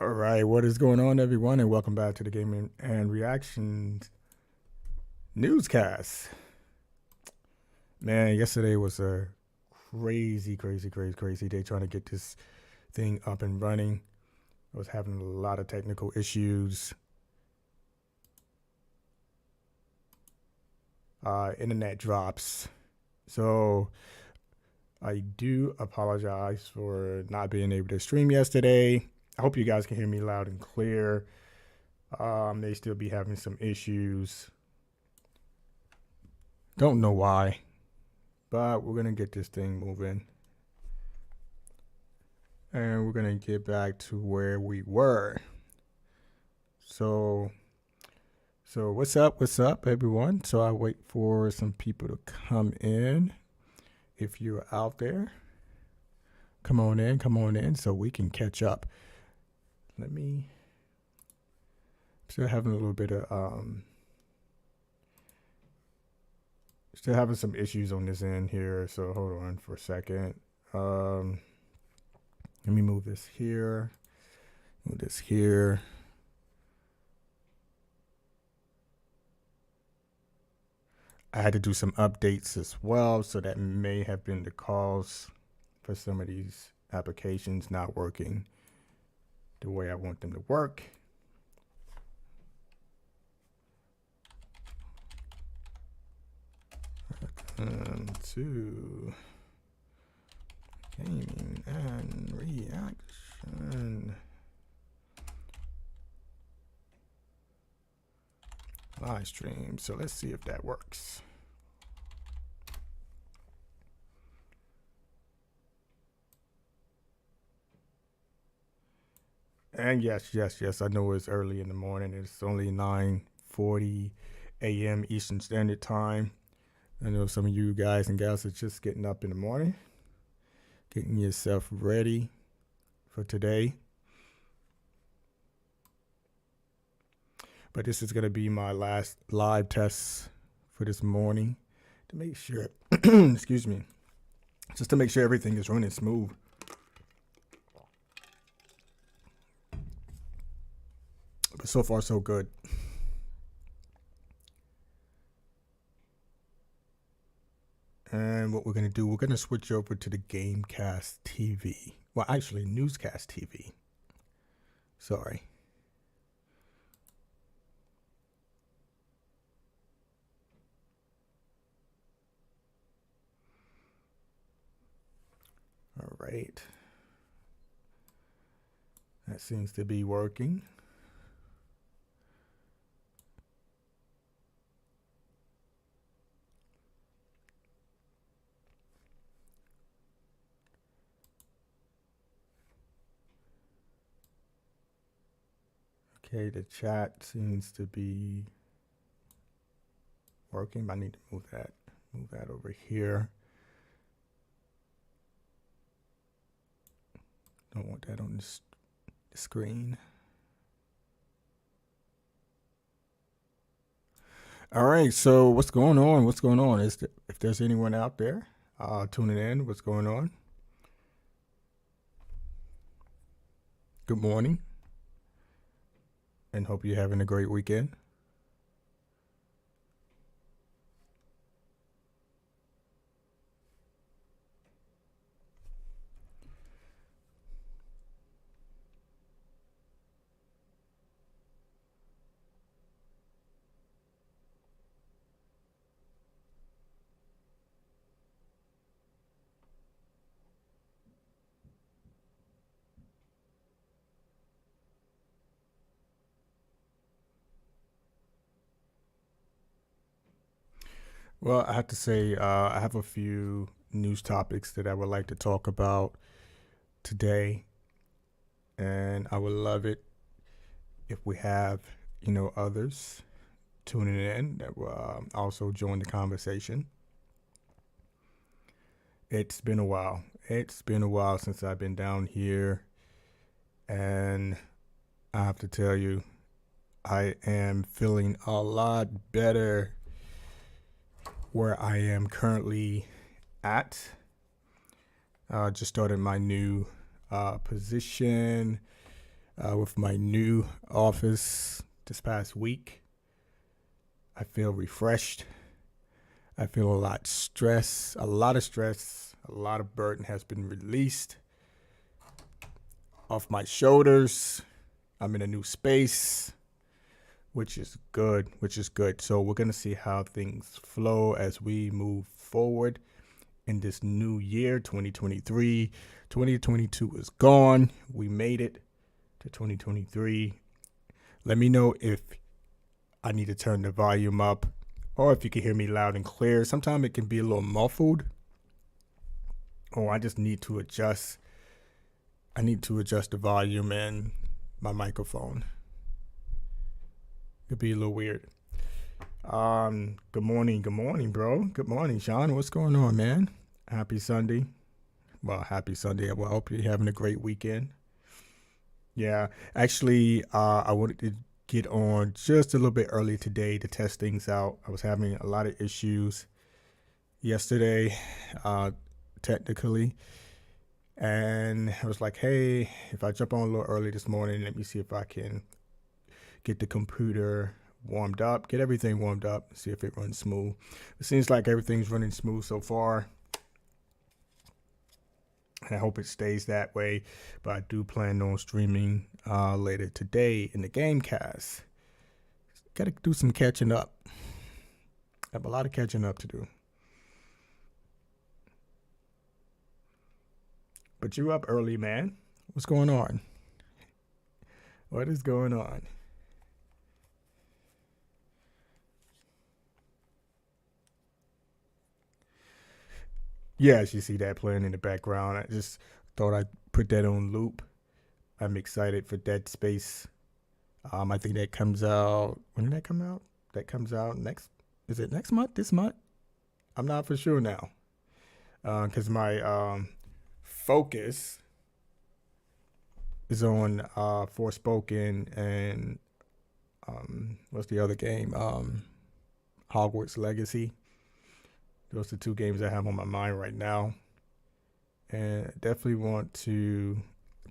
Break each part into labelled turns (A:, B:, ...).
A: All right, what is going on, everyone, and welcome back to the Gaming and Reactions newscast. Man, yesterday was a crazy day trying to get this thing up and running. I was having a lot of technical issues. Internet drops. So I do apologize for not being able to stream yesterday. I hope you guys can hear me loud and clear. They still be having some issues. Don't know why, but we're gonna get this thing moving, and we're gonna get back to where we were. So, so what's up, everyone? So I wait for some people to come in. If you're out there, come on in, so we can catch up. Let me. Still having a little bit of still having some issues on this end here. So hold on for a second. Let me move this here. Move this here. I had to do some updates as well, so that may have been the cause for some of these applications not working the way I want them to work. To gaming and reaction live stream. So let's see if that works. And yes, I know it's early in the morning. It's only 9:40 a.m. Eastern Standard Time. I know some of you guys and gals are just getting up in the morning, getting yourself ready for today. But this is going to be my last live test for this morning to make sure, excuse me, just to make sure everything is running smooth. But so far, so good. And what we're going to do, we're going to switch over to the Gamecast TV. Well, actually, Newscast TV. Sorry. All right. That seems to be working. Okay, the chat seems to be working. I need to move that over here. Don't want that on the screen. All right, so what's going on? If there's anyone out there tuning in, what's going on? Good morning, and hope you're having a great weekend. Well, I have to say, I have a few news topics that I would like to talk about today, and I would love it if we have, others tuning in that will also join the conversation. It's been a while. It's been a while since I've been down here, and I have to tell you, I am feeling a lot better where I am currently at. Just started my new position with my new office this past week. I feel refreshed. I feel a lot of stress, a lot of burden has been released off my shoulders. I'm in a new space, which is good, So we're going to see how things flow as we move forward in this new year, 2023. 2022 is gone. We made it to 2023. Let me know if I need to turn the volume up or if you can hear me loud and clear. Sometimes it can be a little muffled, or I just need to adjust. I need to adjust the volume and my microphone. It'd be a little weird. Good morning, bro. Good morning, Sean. What's going on, man? Happy Sunday. Well, happy Sunday. Well, I hope you're having a great weekend. Yeah, actually, I wanted to get on just a little bit early today to test things out. I was having a lot of issues yesterday, technically, and I was like, hey, if I jump on a little early this morning, let me see if I can get the computer warmed up, get everything warmed up, see if it runs smooth. It seems like everything's running smooth so far, and I hope it stays that way. But I do plan on streaming later today in the Gamecast. Got to do some catching up. I have a lot of catching up to do. But you up early, man. What's going on? What is going on? Yes, you see that playing in the background. I just thought I'd put that on loop. I'm excited for Dead Space. I think that comes out. When did that come out? That comes out next. Is it next month? This month? I'm not for sure now. Because my focus is on Forspoken and what's the other game? Hogwarts Legacy. Those are the two games I have on my mind right now. And definitely want to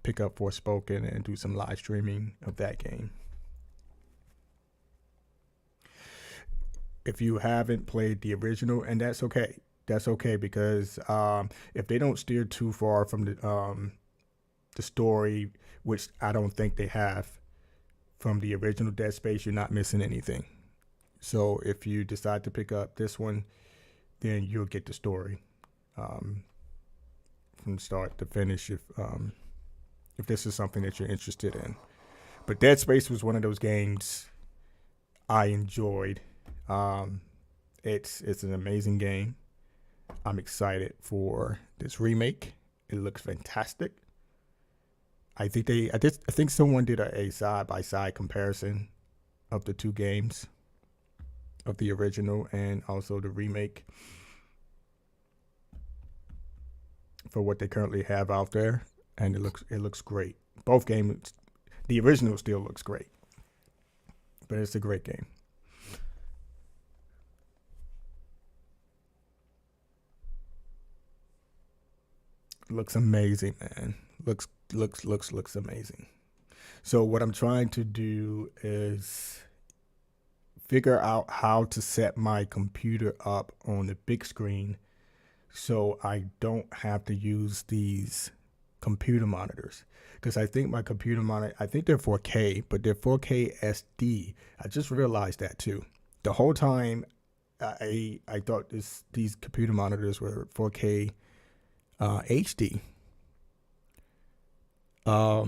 A: pick up Forspoken and do some live streaming of that game. If you haven't played the original, and that's okay. That's okay, because if they don't steer too far from the story, which I don't think they have, from the original Dead Space, you're not missing anything. So if you decide to pick up this one, then you'll get the story from start to finish if this is something that you're interested in. But Dead Space was one of those games I enjoyed. It's an amazing game. I'm excited for this remake. It looks fantastic. I think someone did a side by side comparison of the two games, of the original and also the remake, for what they currently have out there, and it looks great. Both games, the original still looks great, but it's a great game. Looks amazing, man. Looks amazing. So what I'm trying to do is figure out how to set my computer up on the big screen so I don't have to use these computer monitors, because I think my computer monitor, I think they're 4K, but they're 4K SD. I just realized that too. The whole time I thought these computer monitors were 4K HD, but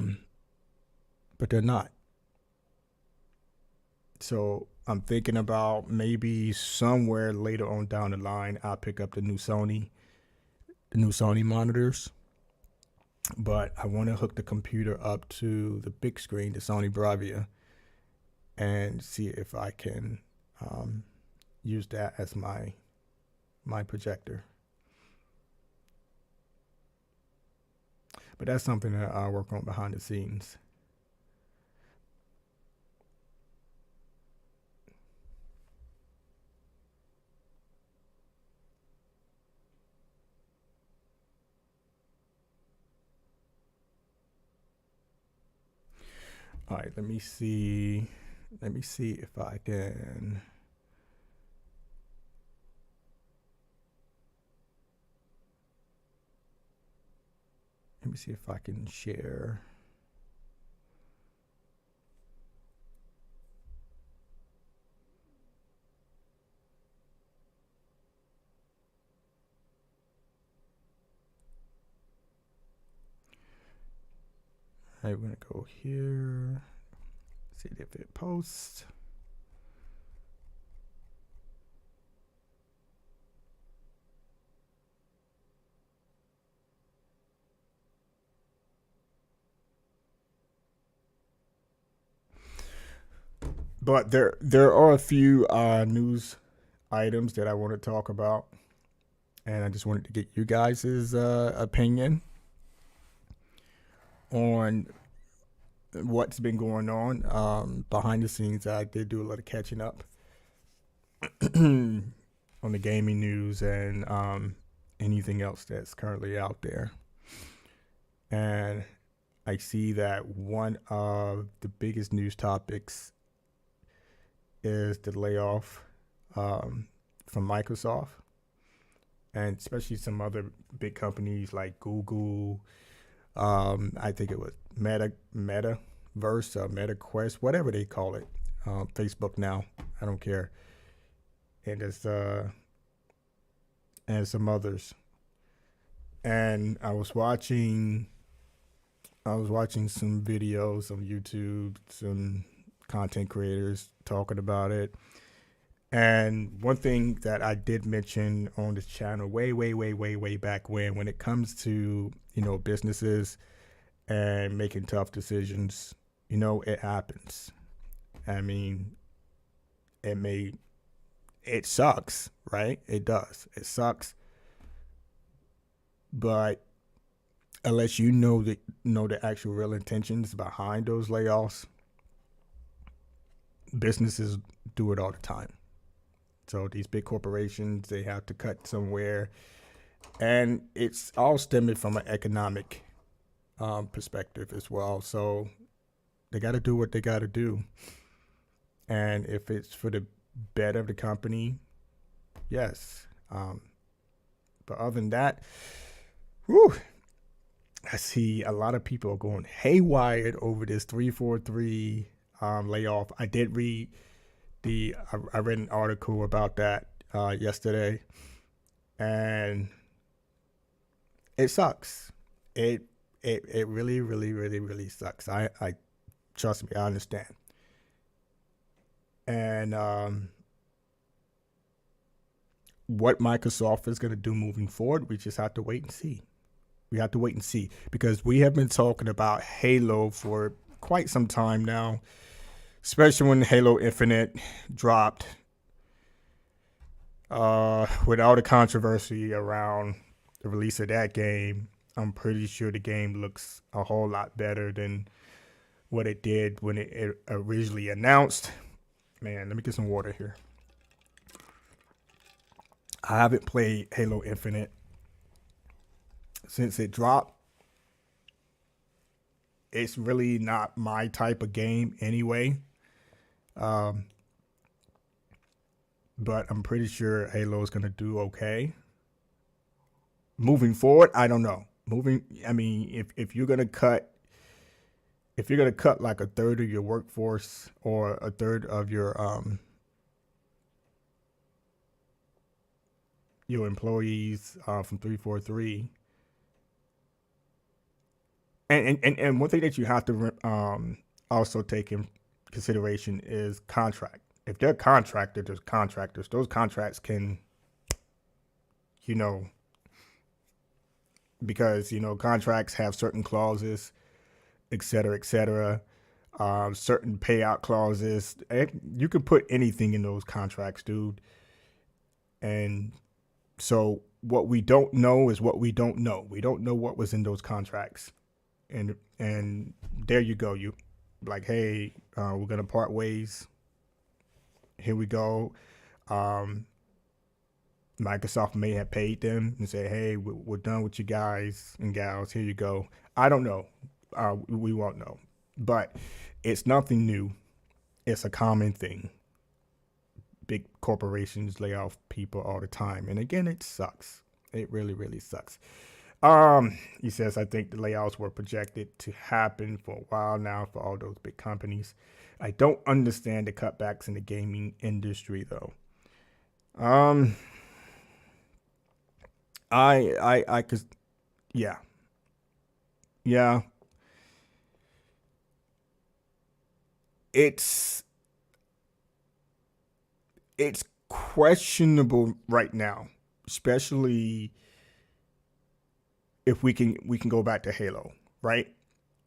A: they're not. So I'm thinking about maybe somewhere later on down the line, I'll pick up the new Sony monitors. But I want to hook the computer up to the big screen, the Sony Bravia, and see if I can use that as my projector. But that's something that I work on behind the scenes. All right, let me see. Let me see if I can. Let me see if I can share. All right, we're gonna go here. See if it posts. But there are a few news items that I want to talk about, and I just wanted to get you guys' opinion on what's been going on behind the scenes. I did do a lot of catching up on the gaming news and anything else that's currently out there. And I see that one of the biggest news topics is the layoff from Microsoft, and especially some other big companies like Google. I think it was Metaverse, MetaQuest, whatever they call it. Facebook now, I don't care. And there's and some others. And I was watching some videos on YouTube, some content creators talking about it. And one thing that I did mention on this channel way back when it comes to, businesses and making tough decisions, it happens. I mean, it sucks, right? It does. It sucks. But unless you know the actual real intentions behind those layoffs, businesses do it all the time. So these big corporations, they have to cut somewhere, and it's all stemming from an economic perspective as well. So they got to do what they got to do, and if it's for the better of the company, yes. But other than that, whew, I see a lot of people are going haywire over this 343 layoff. I did read I read an article about that yesterday, and it sucks. It really sucks. I trust me, I understand. And what Microsoft is going to do moving forward, we just have to wait and see. We have to wait and see, because we have been talking about Halo for quite some time now, especially when Halo Infinite dropped, with all the controversy around the release of that game. I'm pretty sure the game looks a whole lot better than what it did when it originally announced. Man, let me get some water here. I haven't played Halo Infinite since it dropped. It's really not my type of game anyway. But I'm pretty sure Halo is going to do okay. Moving forward, I don't know. I mean, if you're going to cut like a third of your workforce or a third of your employees from 343, and one thing that you have to also take in consideration is contract. If they're contractors, there's contractors. Those contracts can, because contracts have certain clauses, et cetera, certain payout clauses. You can put anything in those contracts, dude. And so what we don't know is what we don't know. We don't know what was in those contracts. And there you go. You like, hey, we're gonna part ways. Here we go. Microsoft may have paid them and said, hey, we're done with you guys and gals. Here you go. I don't know. We won't know. But It's nothing new. It's a common thing. Big corporations lay off people all the time. And again, it sucks. It really, really sucks. He says, I think the layoffs were projected to happen for a while now for all those big companies. I don't understand the cutbacks in the gaming industry though. Um, cause yeah, yeah, it's it's questionable right now, especially if we can go back to Halo, right?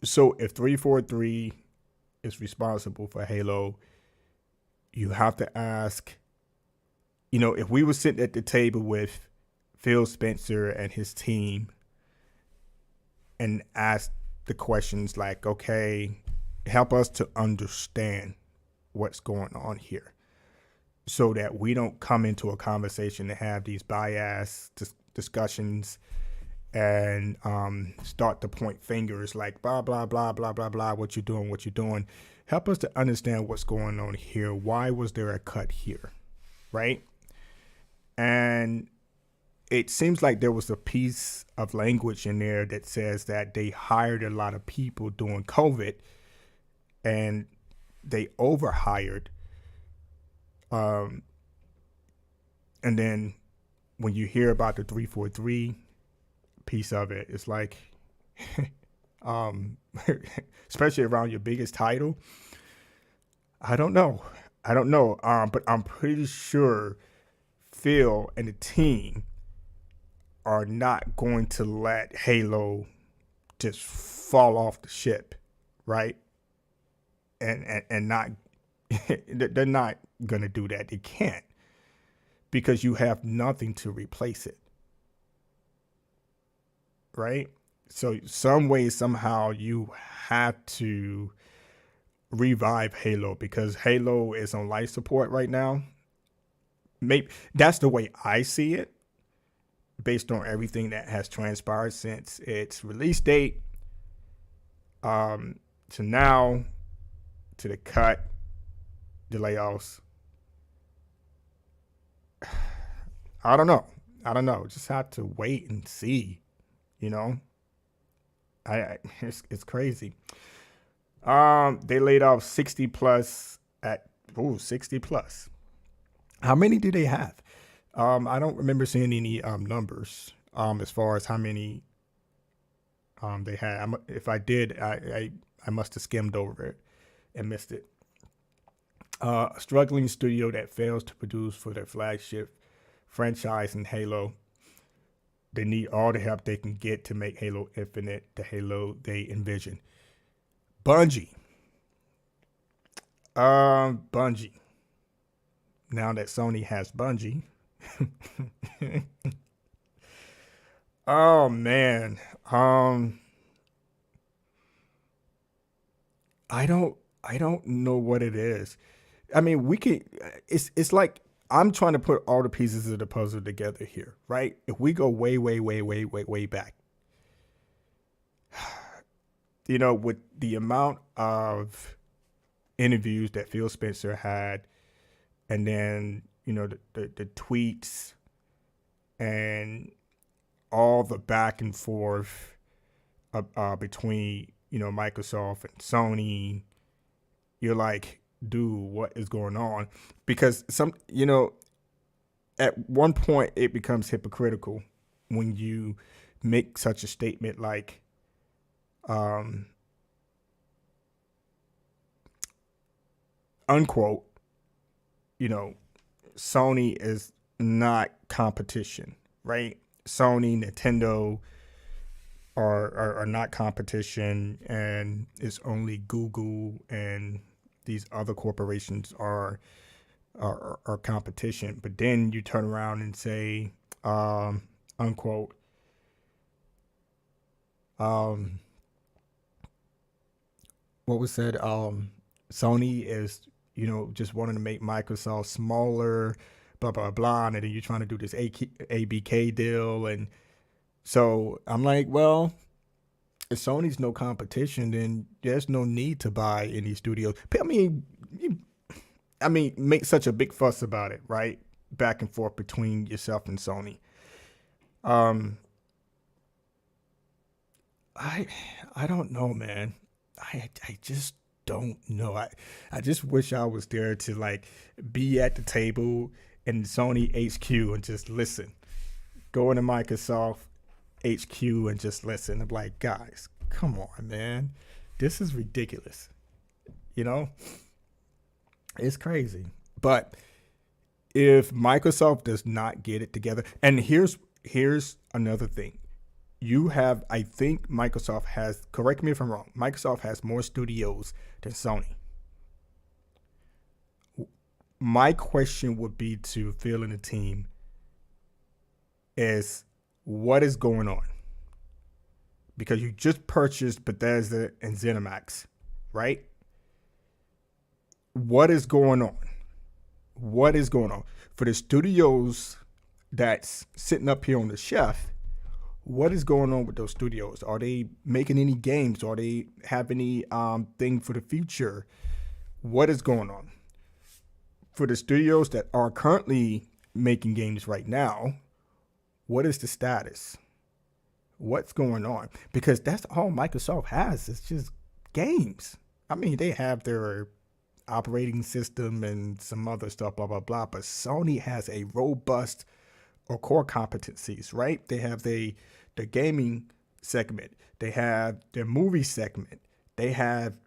A: So if 343 is responsible for Halo, you have to ask, if we were sitting at the table with Phil Spencer and his team and ask the questions like, okay, help us to understand what's going on here so that we don't come into a conversation and have these bias discussions and start to point fingers like blah blah blah blah blah blah, what you doing. Help us to understand what's going on here. Why was there a cut here, right? And it seems like there was a piece of language in there that says that they hired a lot of people during COVID and they overhired. um and then when you hear about the 343 piece of it, it's like um especially around your biggest title. I don't know but I'm pretty sure Phil and the team are not going to let Halo just fall off the ship, right? And not they're not gonna do that. They can't, because you have nothing to replace it, right? So some way, somehow, you have to revive Halo because Halo is on life support right now. Maybe that's the way I see it, based on everything that has transpired since its release date, to now, to the cut, the layoffs. I don't know. Just have to wait and see. You know, it's crazy. They laid off 60 plus at 60 plus. How many do they have? I don't remember seeing any numbers as far as how many they had. If I did, I must have skimmed over it and missed it. A struggling studio that fails to produce for their flagship franchise in Halo. They need all the help they can get to make Halo Infinite the Halo they envision. Bungie. Bungie. Now that Sony has Bungie. Oh man. I don't know what it is. I mean, we can. It's like I'm trying to put all the pieces of the puzzle together here, right? If we go way, way, way, way, way, way back, with the amount of interviews that Phil Spencer had, and then the tweets and all the back and forth between Microsoft and Sony, you're like, dude, what is going on? Because at one point it becomes hypocritical when you make such a statement like, unquote, Sony is not competition, right? Sony, Nintendo are not competition, and it's only Google and these other corporations are competition. But then you turn around and say, unquote, what was said? Sony is, just wanting to make Microsoft smaller, blah blah blah, and then you're trying to do this ABK deal, and so I'm like, well, if Sony's no competition, then there's no need to buy any studios. I mean, make such a big fuss about it, right? Back and forth between yourself and Sony. Um, I I don't know, man. I just don't know. I just wish I was there to like be at the table in Sony HQ and just listen. Go into Microsoft HQ and just listen. I'm like, guys, come on, man. This is ridiculous. You know, it's crazy. But if Microsoft does not get it together, and here's another thing. You have, I think Microsoft has, correct me if I'm wrong, Microsoft has more studios than Sony. My question would be to Phil and the team is what is going on? Because you just purchased Bethesda and ZeniMax, right? What is going on? What is going on? For the studios that's sitting up here on the shelf, what is going on with those studios? Are they making any games? Are they have any thing for the future? What is going on? For the studios that are currently making games right now, what is the status? What's going on? Because that's all Microsoft has. It's just games. I mean, they have their operating system and some other stuff, blah, blah, blah. But Sony has a robust or core competencies, right? They have the gaming segment. They have their movie segment. They have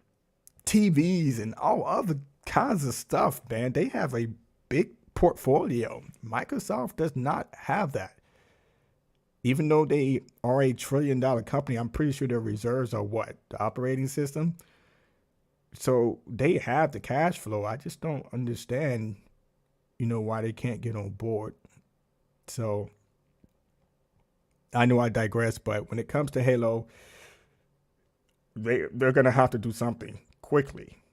A: TVs and all other kinds of stuff, man. They have a big portfolio. Microsoft does not have that. Even though they are a $1 trillion company, I'm pretty sure their reserves are what? The operating system? So they have the cash flow. I just don't understand, why they can't get on board. So I know I digress, but when it comes to Halo, they're gonna have to do something quickly.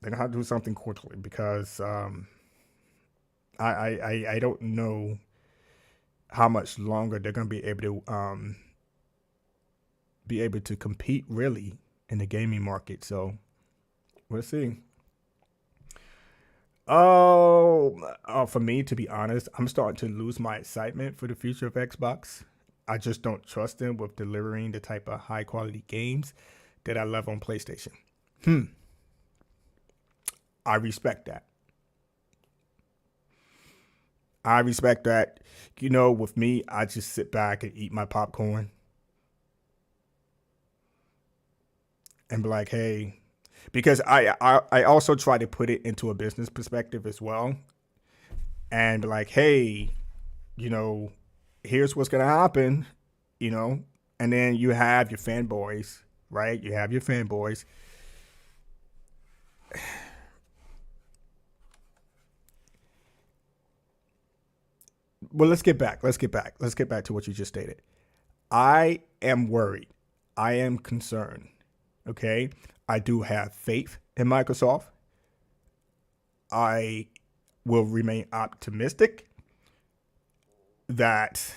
A: They're gonna have to do something quickly because I don't know how much longer they're gonna be able to compete really in the gaming market. So we'll see. For me, to be honest, I'm starting to lose my excitement for the future of Xbox. I just don't trust them with delivering the type of high quality games that I love on PlayStation. I respect that. I respect that. With me, I just sit back and eat my popcorn and be like, hey, because I also try to put it into a business perspective as well and be like, hey, here's what's going to happen, and then you have your fanboys, right? You have your fanboys. Well, let's get back. Let's get back to what you just stated. I am worried. I am concerned. Okay. I do have faith in Microsoft. I will remain optimistic that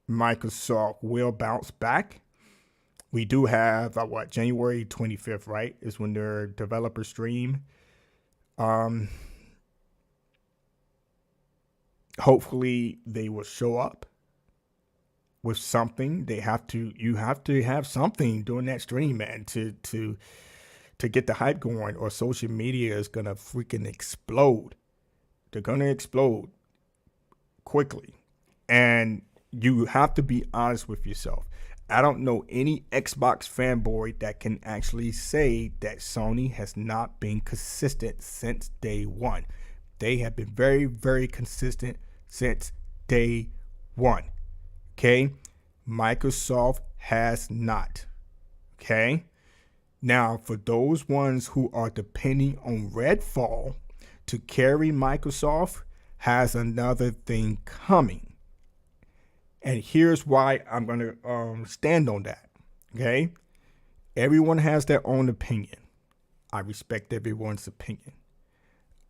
A: Microsoft will bounce back. We do have January 25th, right? Is when their developer stream. Hopefully they will show up with something. You have to have something during that stream, man, to get the hype going, or social media is gonna freaking explode. They're gonna explode quickly. And you have to be honest with yourself. I don't know any Xbox fanboy that can actually say that Sony has not been consistent since day one. They have been very, very consistent since day one. Okay? Microsoft has not. Okay? Now, for those ones who are depending on Redfall to carry Microsoft, has another thing coming. And here's why I'm going to stand on that. Okay? Everyone has their own opinion. I respect everyone's opinion.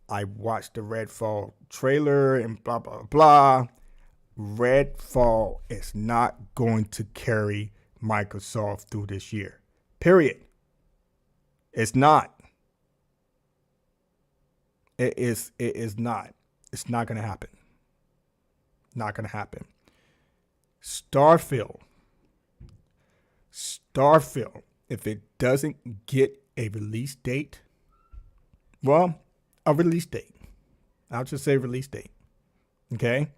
A: I watched the Redfall trailer and blah, blah, blah. Redfall is not going to carry Microsoft through this year. Period. It's not. It is not. It's not going to happen. Not going to happen. Starfield, if it doesn't get a release date, well, a release date. I'll just say release date. Okay?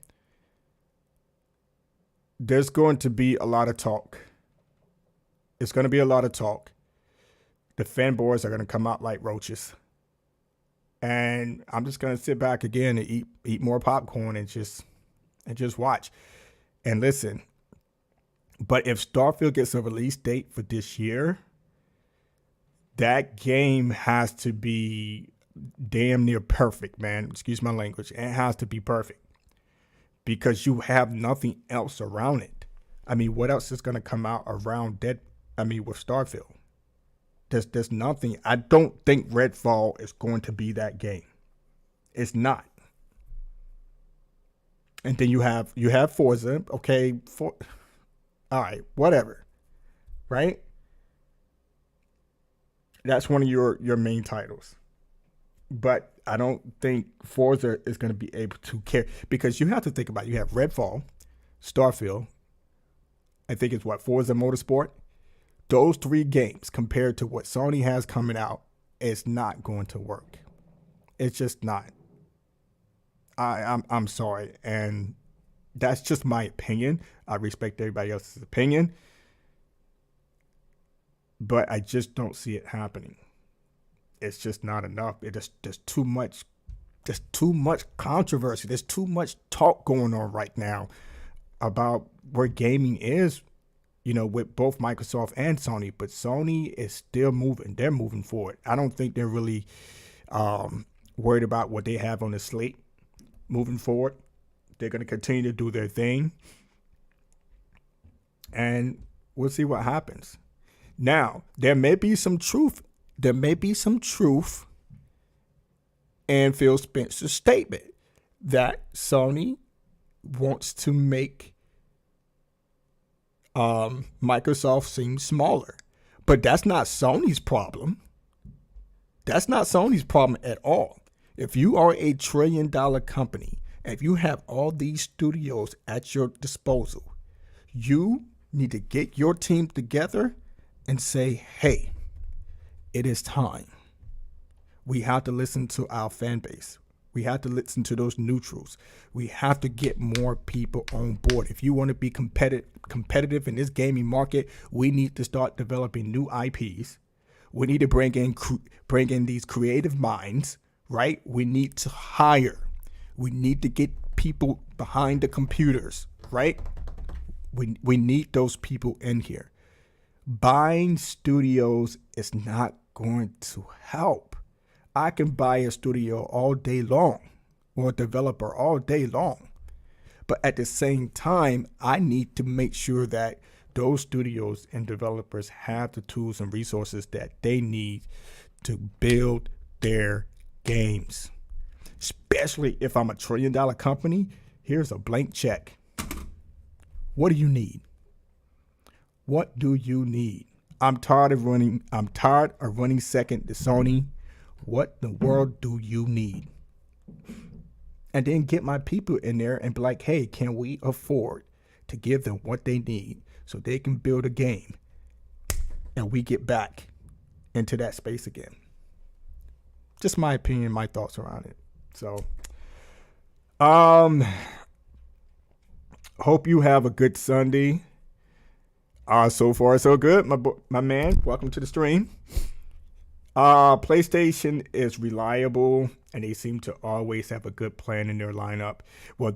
A: There's going to be a lot of talk. It's going to be a lot of talk. The fanboys are going to come out like roaches. And I'm just going to sit back again and eat more popcorn and just watch and listen. But if Starfield gets a release date for this year, that game has to be damn near perfect, man. Excuse my language. It has to be perfect because you have nothing else around it. I mean, what else is going to come out around with Starfield? There's nothing. I don't think Redfall is going to be that game. It's not. And then you have Forza. Okay, all right, whatever. Right? That's one of your main titles. But I don't think Forza is going to be able to carry, because you have to think about it. You have Redfall, Starfield. I think it's Forza Motorsport. Those three games compared to what Sony has coming out, it's not going to work. It's just not. I'm sorry, and that's just my opinion. I respect everybody else's opinion, but I just don't see it happening. It's just not enough. There's too much. There's too much controversy. There's too much talk going on right now about where gaming is, with both Microsoft and Sony. But Sony is still moving. They're moving forward. I don't think they're really worried about what they have on the slate moving forward. They're going to continue to do their thing. And we'll see what happens. Now, there may be some truth. There may be some truth in Phil Spencer's statement that Sony wants to make Microsoft seem smaller. But that's not Sony's problem. That's not Sony's problem at all. If you are a $1 trillion company, and if you have all these studios at your disposal, you need to get your team together and say, hey, it is time. We have to listen to our fan base. We have to listen to those neutrals. We have to get more people on board. If you want to be competitive in this gaming market, we need to start developing new IPs. We need to bring in these creative minds, right? We need to hire. We need to get people behind the computers, right? We need those people in here. Buying studios is not going to help. I can buy a studio all day long or a developer all day long. But at the same time, I need to make sure that those studios and developers have the tools and resources that they need to build their games. Especially if I'm a $1 trillion company, here's a blank check. What do you need? What do you need? I'm tired of running second to Sony. What in the world do you need? And then get my people in there and be like, hey, can we afford to give them what they need so they can build a game and we get back into that space again? Just my opinion, my thoughts around it. So, hope you have a good Sunday. So far, so good, my man. Welcome to the stream. PlayStation is reliable, and they seem to always have a good plan in their lineup. Well,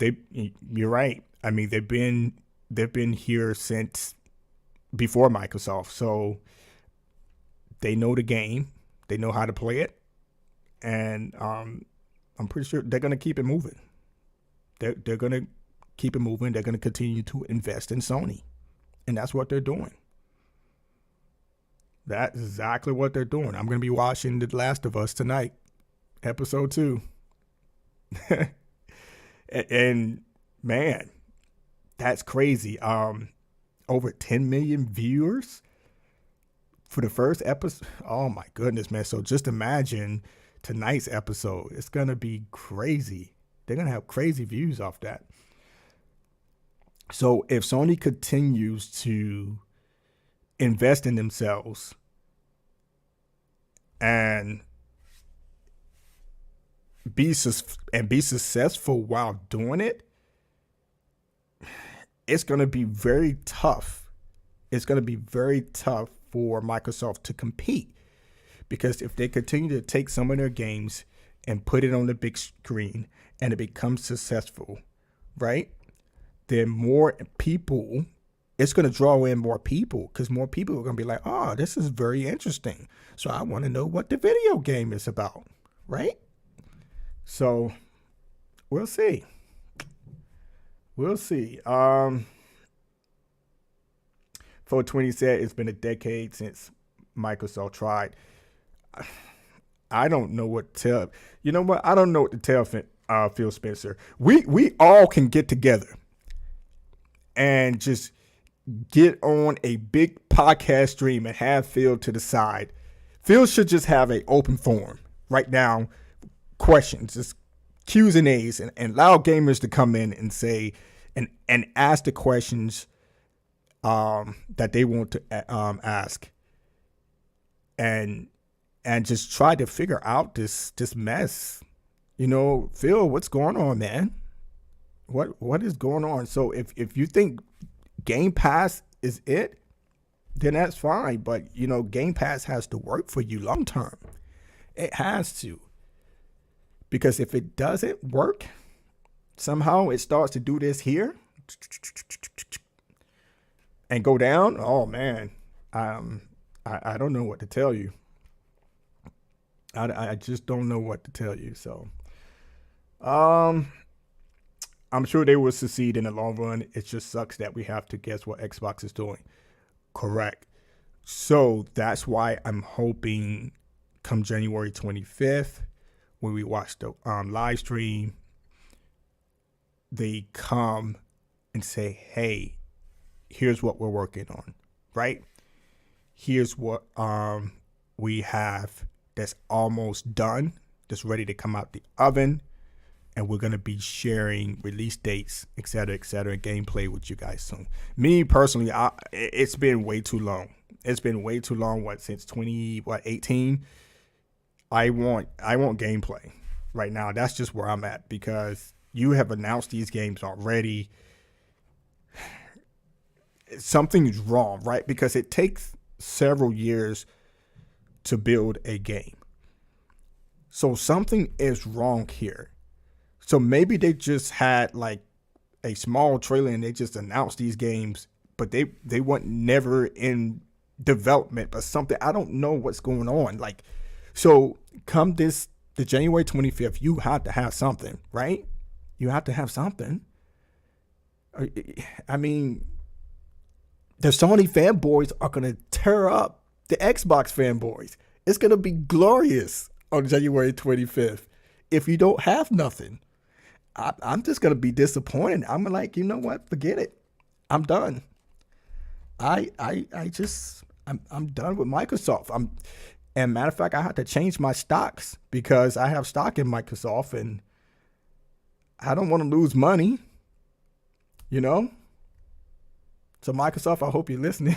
A: you're right. I mean, they've been here since before Microsoft, so they know the game, they know how to play it, and I'm pretty sure they're gonna keep it moving. They're gonna keep it moving. They're gonna continue to invest in Sony. And that's what they're doing. That's exactly what they're doing. I'm going to be watching The Last of Us tonight, episode 2. and man, that's crazy. over 10 million viewers for the first episode. Oh my goodness, man. So just imagine tonight's episode. It's going to be crazy. They're going to have crazy views off that. So if Sony continues to invest in themselves and be successful while doing it, it's going to be very tough. It's going to be very tough for Microsoft to compete, because if they continue to take some of their games and put it on the big screen and it becomes successful, right? Then more people, it's going to draw in more people, because more people are going to be like, oh, this is very interesting. So I want to know what the video game is about, right? So we'll see. We'll see. 420 said it's been a decade since Microsoft tried. I don't know what to tell. You know what? I don't know what to tell Phil Spencer. We all can get together and just get on a big podcast stream and have Phil to the side. Phil should just have an open forum right now, questions, just Q's and A's, and allow gamers to come in and say and ask the questions that they want to ask, and just try to figure out this mess. You know, Phil, what's going on, man? What is going on? So if you think Game Pass is it, then that's fine. But, you know, Game Pass has to work for you long term. It has to. Because if it doesn't work, somehow it starts to do this here and go down. Oh, man. I don't know what to tell you. I just don't know what to tell you. So, I'm sure they will succeed in the long run. It just sucks that we have to guess what Xbox is doing. Correct. So that's why I'm hoping come January 25th, when we watch the live stream, they come and say, hey, here's what we're working on, right? Here's what we have that's almost done, that's ready to come out the oven. And we're going to be sharing release dates, et cetera, and gameplay with you guys soon. Me personally, it's been way too long. It's been way too long. Since 2018? I want gameplay right now. That's just where I'm at, because you have announced these games already. Something's wrong, right? Because it takes several years to build a game. So something is wrong here. So maybe they just had like a small trailer and they just announced these games, but they weren't never in development or something. I don't know what's going on. Like, so come the January 25th, you have to have something, right? You have to have something. I mean, the Sony fanboys are going to tear up the Xbox fanboys. It's going to be glorious on January 25th if you don't have nothing. I'm just going to be disappointed. I'm like, you know what? Forget it. I'm done. I'm done with Microsoft. And matter of fact, I had to change my stocks because I have stock in Microsoft and I don't want to lose money, you know? So Microsoft, I hope you're listening.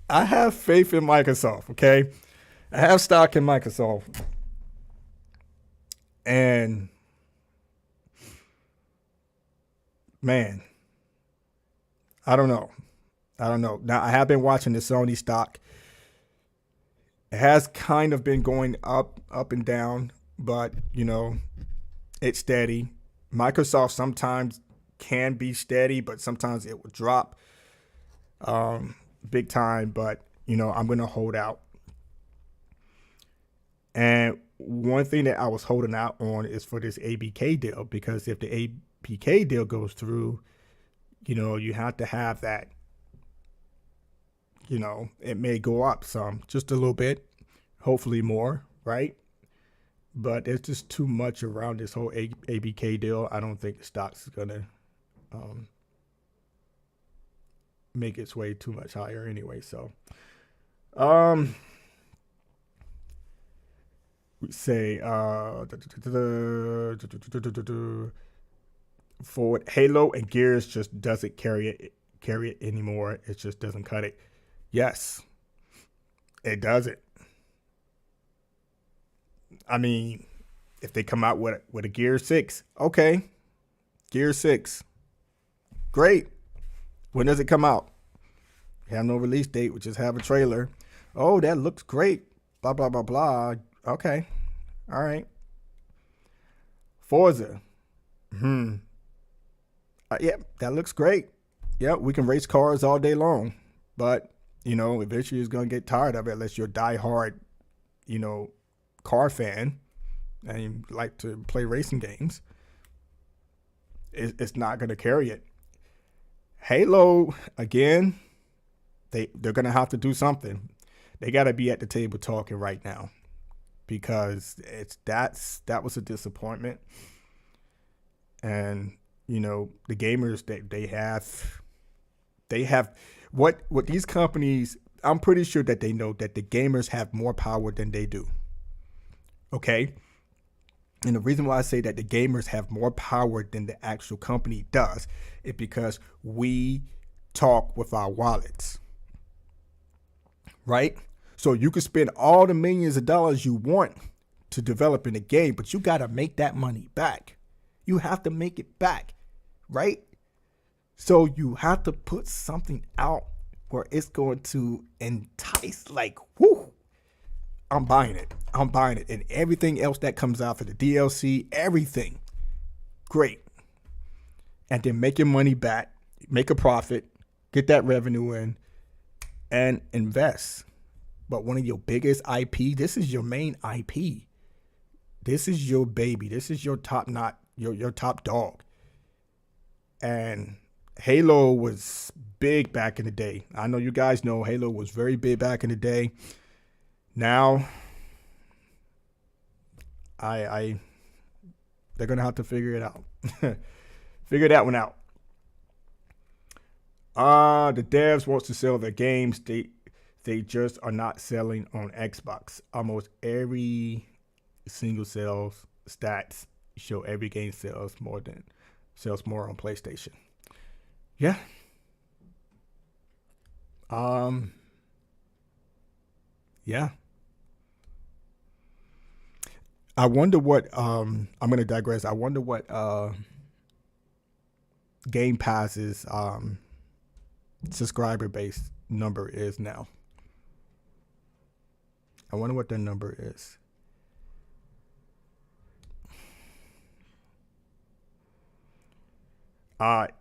A: I have faith in Microsoft, okay? I have stock in Microsoft. And man, I don't know. Now, I have been watching the Sony stock. It has kind of been going up and down, but, you know, it's steady. Microsoft sometimes can be steady, but sometimes it will drop big time. But, you know, I'm going to hold out. And one thing that I was holding out on is for this ABK deal, because if the ABK deal goes through, you know, you have to have that. You know, it may go up some, just a little bit, hopefully more, right? But there's just too much around this whole ABK deal. I don't think the stocks is going to make its way too much higher anyway. So, um, we say for Halo and Gears just doesn't carry it anymore. It just doesn't cut it. Yes, it doesn't. I mean, if they come out with a Gear 6, okay, Gear 6, great. When does it come out? Have no release date. We just have a trailer. Oh, that looks great. Blah blah blah blah. Okay, all right. Forza. Yeah, that looks great. Yeah, we can race cars all day long, but eventually it's gonna get tired of it unless you're a diehard, car fan and you like to play racing games. It's not gonna carry it. Halo again. They're gonna have to do something. They gotta be at the table talking right now because that was a disappointment. And the gamers that they have what these companies, I'm pretty sure that they know that the gamers have more power than they do. Okay? And the reason why I say that the gamers have more power than the actual company does is because we talk with our wallets. Right? So you can spend all the millions of dollars you want to develop in a game, but you got to make that money back. You have to make it back, right? So you have to put something out where it's going to entice, like, whoo, I'm buying it. I'm buying it. And everything else that comes out for the DLC, everything, great. And then make your money back, make a profit, get that revenue in, and invest. But one of your biggest IP, this is your main IP. This is your baby. This is your top your top dog. And Halo was big back in the day. I know you guys know Halo was very big back in the day. Now, they're gonna have to figure it out. Figure that one out. The devs wants to sell their games. They just are not selling on Xbox. Almost every single sales stats show every game sells more on PlayStation. Yeah. Yeah. I wonder what I'm gonna digress. I wonder what Game Pass's subscriber base number is now. I wonder what their number is.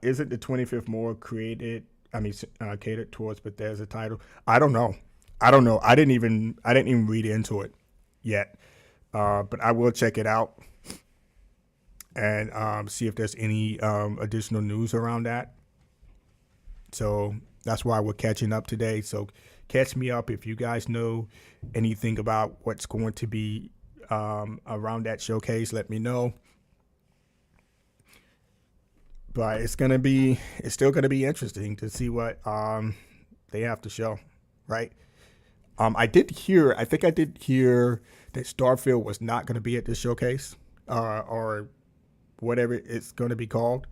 A: Isn't the 25th more catered towards Bethesda title? I don't know. I didn't even read into it yet. But I will check it out and see if there's any additional news around that. So that's why we're catching up today. So catch me up if you guys know anything about what's going to be around that showcase. Let me know. But it's still gonna be interesting to see what they have to show, right? I think I did hear that Starfield was not going to be at this showcase, or whatever it's going to be called.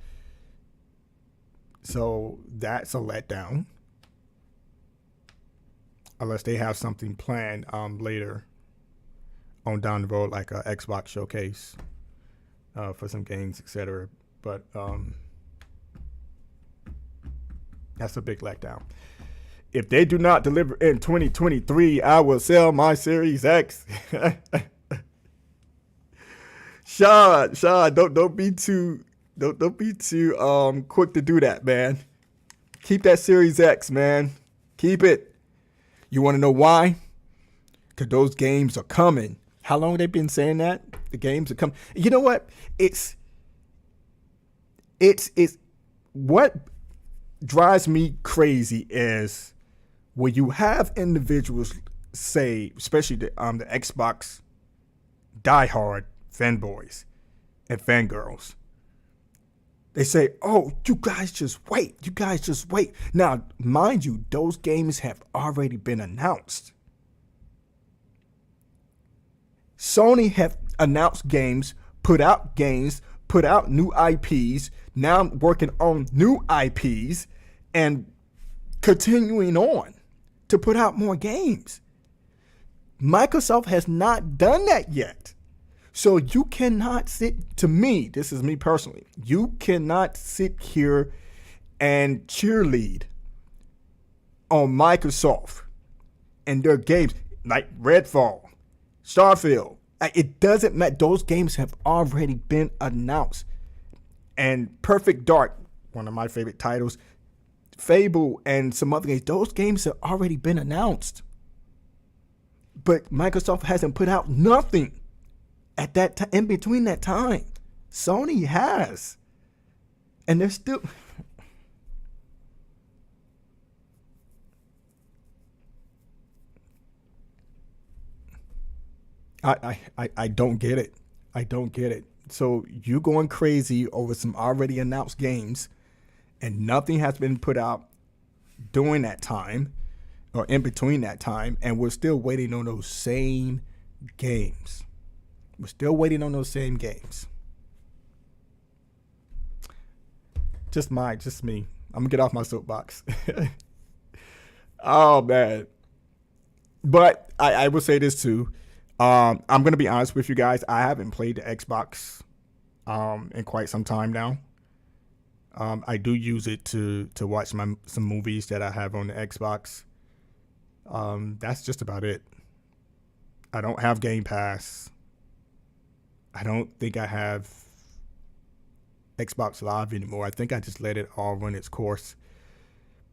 A: So that's a letdown, unless they have something planned later on down the road, like a Xbox showcase for some games, etc. But that's a big letdown. If they do not deliver in 2023, I will sell my Series X. Sean, don't be too quick to do that, man. Keep that Series X, man. Keep it. You want to know why? Because those games are coming. How long have they been saying that? The games are coming. You know what? It's what drives me crazy is when you have individuals say, especially the Xbox diehard fanboys and fangirls, They say, oh, you guys just wait. You guys just wait. Now, mind you, those games have already been announced. Sony have announced games, put out new IPs, now working on new IPs, and continuing on to put out more games. Microsoft has not done that yet. So you cannot to me, this is me personally, you cannot sit here and cheerlead on Microsoft and their games like Redfall, Starfield. It doesn't matter. Those games have already been announced. And Perfect Dark, one of my favorite titles, Fable, and some other games, those games have already been announced. But Microsoft hasn't put out nothing at that time, in between that time. Sony has. And they're still... I don't get it. I don't get it. So you going crazy over some already announced games and nothing has been put out during that time or in between that time, and we're still waiting on those same games. We're still waiting on those same games. Just me. I'm gonna get off my soapbox. Oh man. But I will say this too. I'm gonna be honest with you guys. I haven't played the Xbox in quite some time now. I do use it to watch some movies that I have on the Xbox. That's just about it. I don't have Game Pass. I don't think I have Xbox Live anymore. I think I just let it all run its course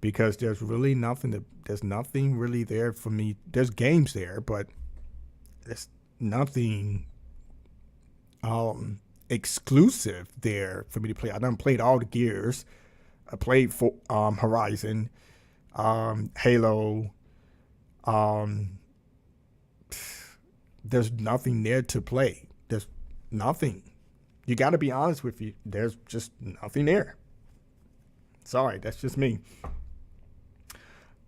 A: because there's really there's nothing really there for me. There's games there, but there's nothing exclusive there for me to play. I done played all the Gears. I played for Horizon, Halo. There's nothing there to play. There's nothing. You got to be honest with you. There's just nothing there. Sorry, that's just me.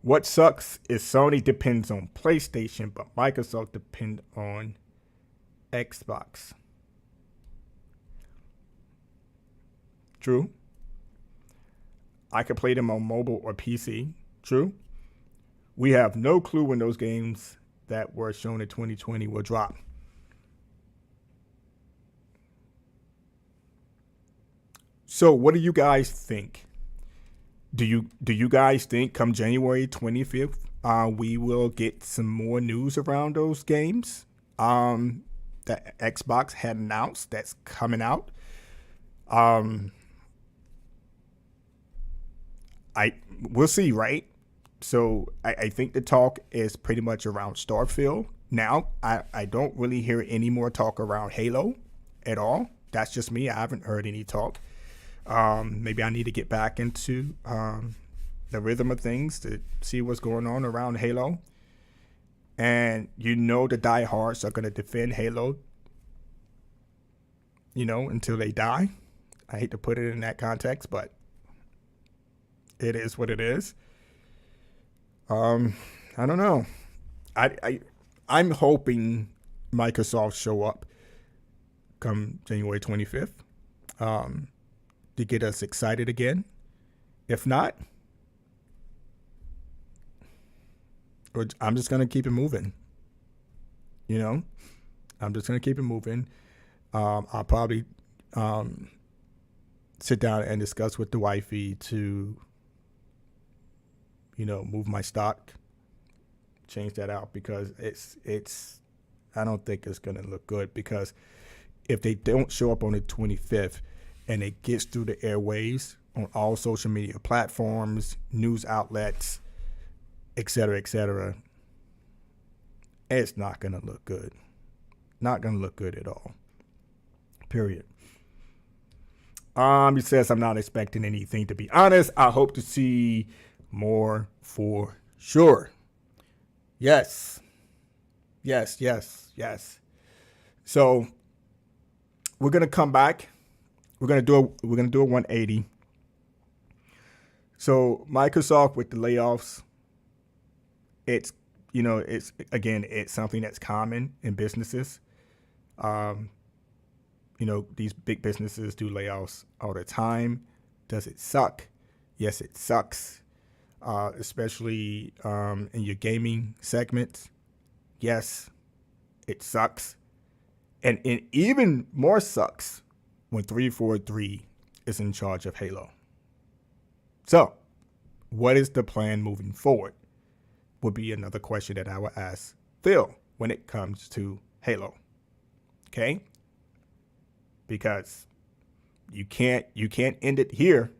A: What sucks is Sony depends on PlayStation, but Microsoft depends on Xbox. True. I could play them on mobile or PC. True. We have no clue when those games that were shown in 2020 will drop. So what do you guys think? Do you guys think come January 25th, we will get some more news around those games that Xbox had announced that's coming out? We'll see, right? So I think the talk is pretty much around Starfield. Now, I don't really hear any more talk around Halo at all. That's just me. I haven't heard any talk. Maybe I need to get back into the rhythm of things to see what's going on around Halo. And the diehards are going to defend Halo, until they die. I hate to put it in that context, but it is what it is. I don't know. I'm hoping Microsoft show up come January 25th to get us excited again. If not, I'm just going to keep it moving. I'm just going to keep it moving. I'll probably sit down and discuss with the wifey to move my stock, change that out, because it's I don't think it's going to look good, because if they don't show up on the 25th and it gets through the airwaves on all social media platforms, news outlets, et cetera, it's not going to look good. Not going to look good at all. Period. He says, I'm not expecting anything, to be honest. I hope to see more for sure. Yes. So we're going to come back we're gonna do a 180. So Microsoft with the layoffs, it's it's again it's something that's common in businesses. Um, these big businesses do layoffs all the time. Does it suck? Yes, it sucks. Especially in your gaming segment. Yes, it sucks. And it even more sucks when 343 is in charge of Halo. So, what is the plan moving forward? Would be another question that I would ask Phil when it comes to Halo. Okay? Because you can't end it here.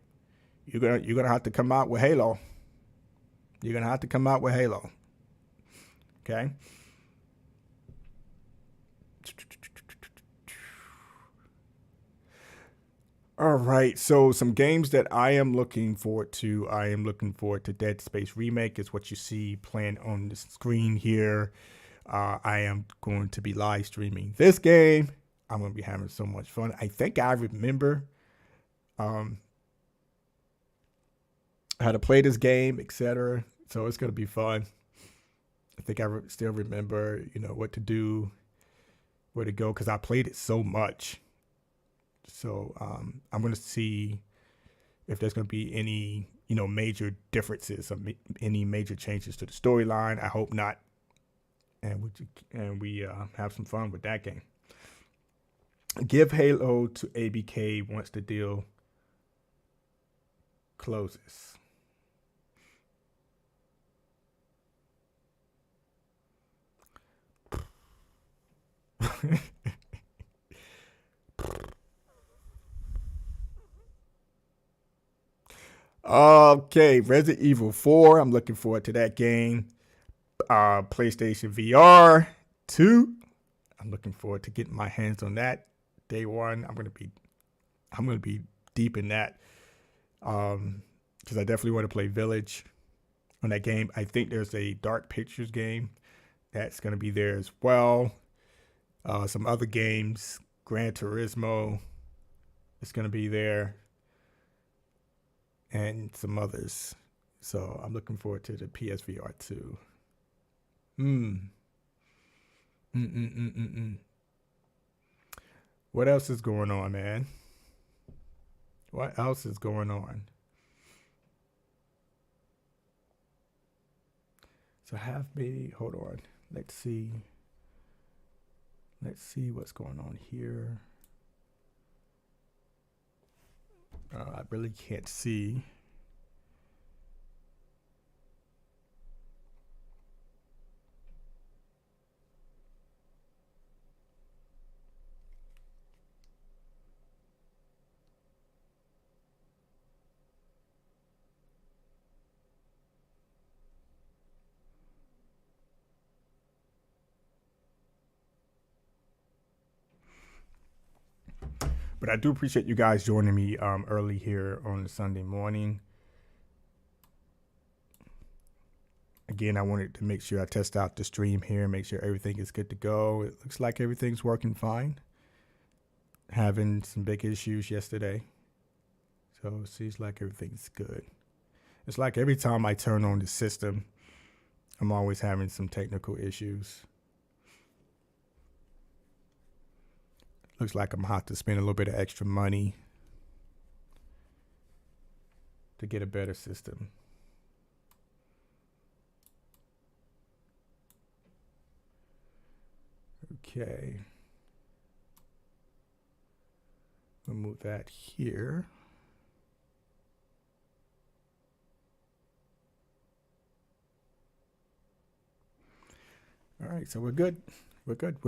A: You're gonna have to come out with Halo. You're gonna have to come out with Halo. Okay? All right, so some games that I am looking forward to. I am looking forward to Dead Space Remake, is what you see playing on the screen here. I am going to be live streaming this game. I'm going to be having so much fun. I think I remember how to play this game, etc. So it's going to be fun. I think I still remember, what to do, where to go, because I played it so much. So I'm going to see if there's going to be any, major differences, or any major changes to the storyline. I hope not. And we have some fun with that game. Give Halo to ABK once the deal closes. Okay, Resident Evil 4. I'm looking forward to that game. PlayStation VR 2. I'm looking forward to getting my hands on that day one. I'm gonna be deep in that. Because I definitely want to play Village on that game. I think there's a Dark Pictures game that's gonna be there as well. Some other games, Gran Turismo is gonna be there, and some others. So I'm looking forward to the PSVR 2. What else is going on, man? What else is going on? So hold on. Let's see what's going on here. I really can't see. But I do appreciate you guys joining me early here on the Sunday morning. Again, I wanted to make sure I test out the stream here, make sure everything is good to go. It looks like everything's working fine. Having some big issues yesterday. So it seems like everything's good. It's like every time I turn on the system, I'm always having some technical issues. Looks like I'm gonna have to spend a little bit of extra money to get a better system. Okay. We'll move that here. All right, so we're good. We're good.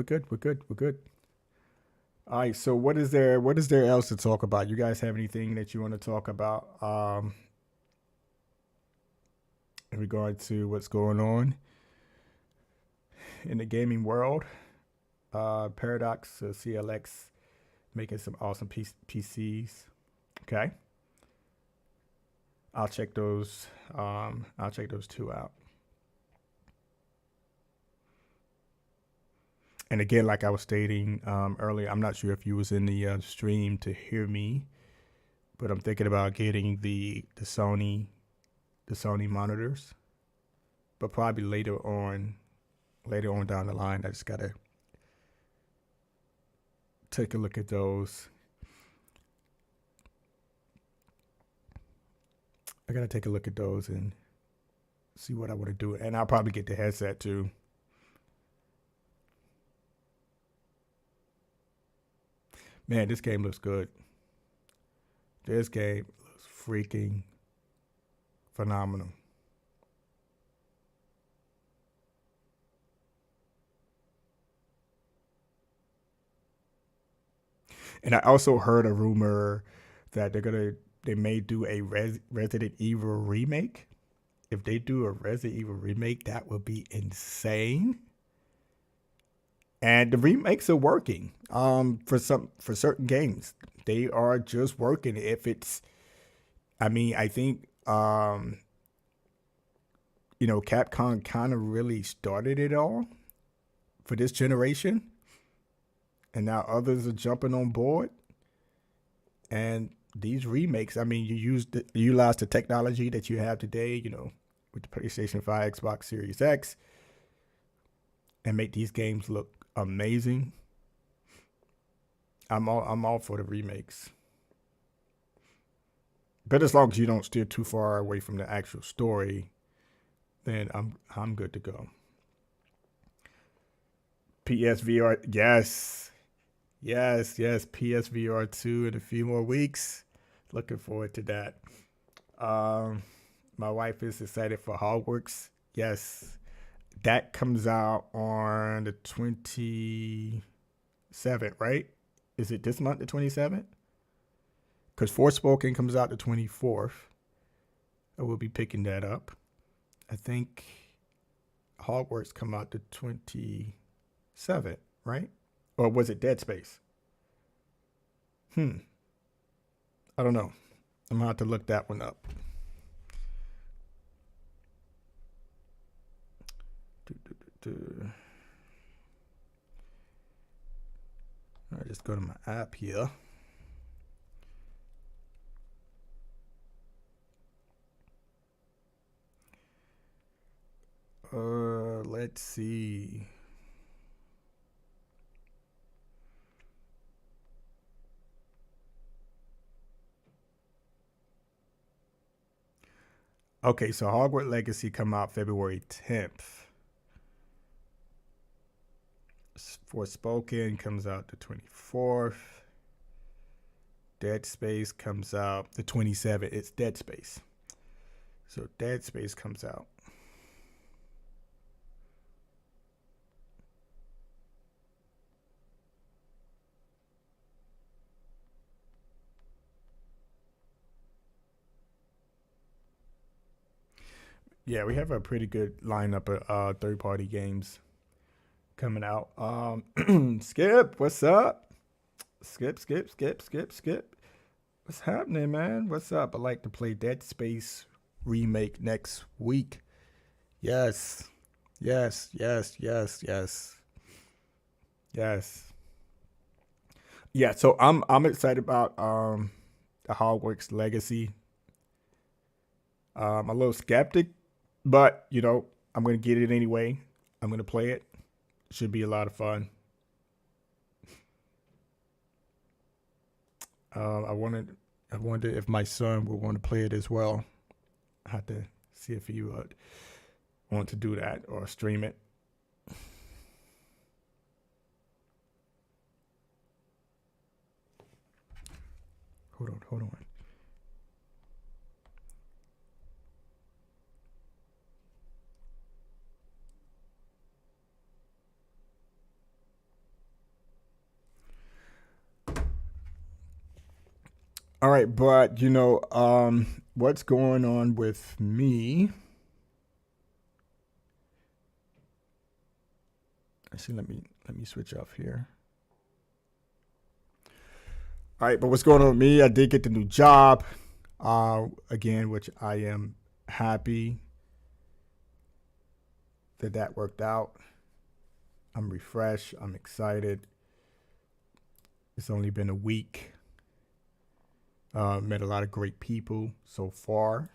A: All right, so what is there else to talk about? You guys have anything that you want to talk about in regard to what's going on in the gaming world? Paradox CLX making some awesome PCs. Okay, I'll check those. I'll check those two out. And again, like I was stating earlier, I'm not sure if you was in the stream to hear me, but I'm thinking about getting the Sony monitors, but probably later on down the line. I just gotta take a look at those. I gotta take a look at those and see what I want to do, and I'll probably get the headset too. Man, this game looks good. This game looks freaking phenomenal. And I also heard a rumor that they may do a Resident Evil remake. If they do a Resident Evil remake, that would be insane. And the remakes are working. For certain games, they are just working. If it's, I mean, I think Capcom kind of really started it all for this generation, and now others are jumping on board. And these remakes, I mean, you utilize the technology that you have today, with the PlayStation 5, Xbox Series X, and make these games look amazing. I'm all for the remakes, but as long as you don't steer too far away from the actual story, then I'm good to go. PSVR, yes, yes, PSVR 2 in a few more weeks. Looking forward to that. Um, my wife is excited for Hogwarts. Yes, that comes out on the 27th, right? Is it this month, the 27th? Because Forspoken comes out the 24th. I will be picking that up. I think Hogwarts come out the 27th, right? Or was it Dead Space? Hmm. I don't know. I'm gonna have to look that one up. Do, do, do, do. All right, just go to my app here. Let's see. Okay, so Hogwarts Legacy come out February 10th. Forspoken comes out the 24th. Dead Space comes out the 27th. It's Dead Space. So Dead Space comes out. Yeah, we have a pretty good lineup of third party games coming out. Skip, what's up? Skip. What's happening, man? What's up? I like to play Dead Space remake next week. Yes, yes. Yes. Yeah, so I'm excited about the Hogwarts Legacy. I'm a little skeptic, but I'm gonna get it anyway. I'm gonna play it. Should be a lot of fun. I wonder if my son would want to play it as well. I have to see if he would want to do that or stream it. Hold on. All right, but what's going on with me? Actually, let me switch off here. All right, but what's going on with me? I did get the new job, again, which I am happy that worked out. I'm refreshed. I'm excited. It's only been a week. Met a lot of great people so far.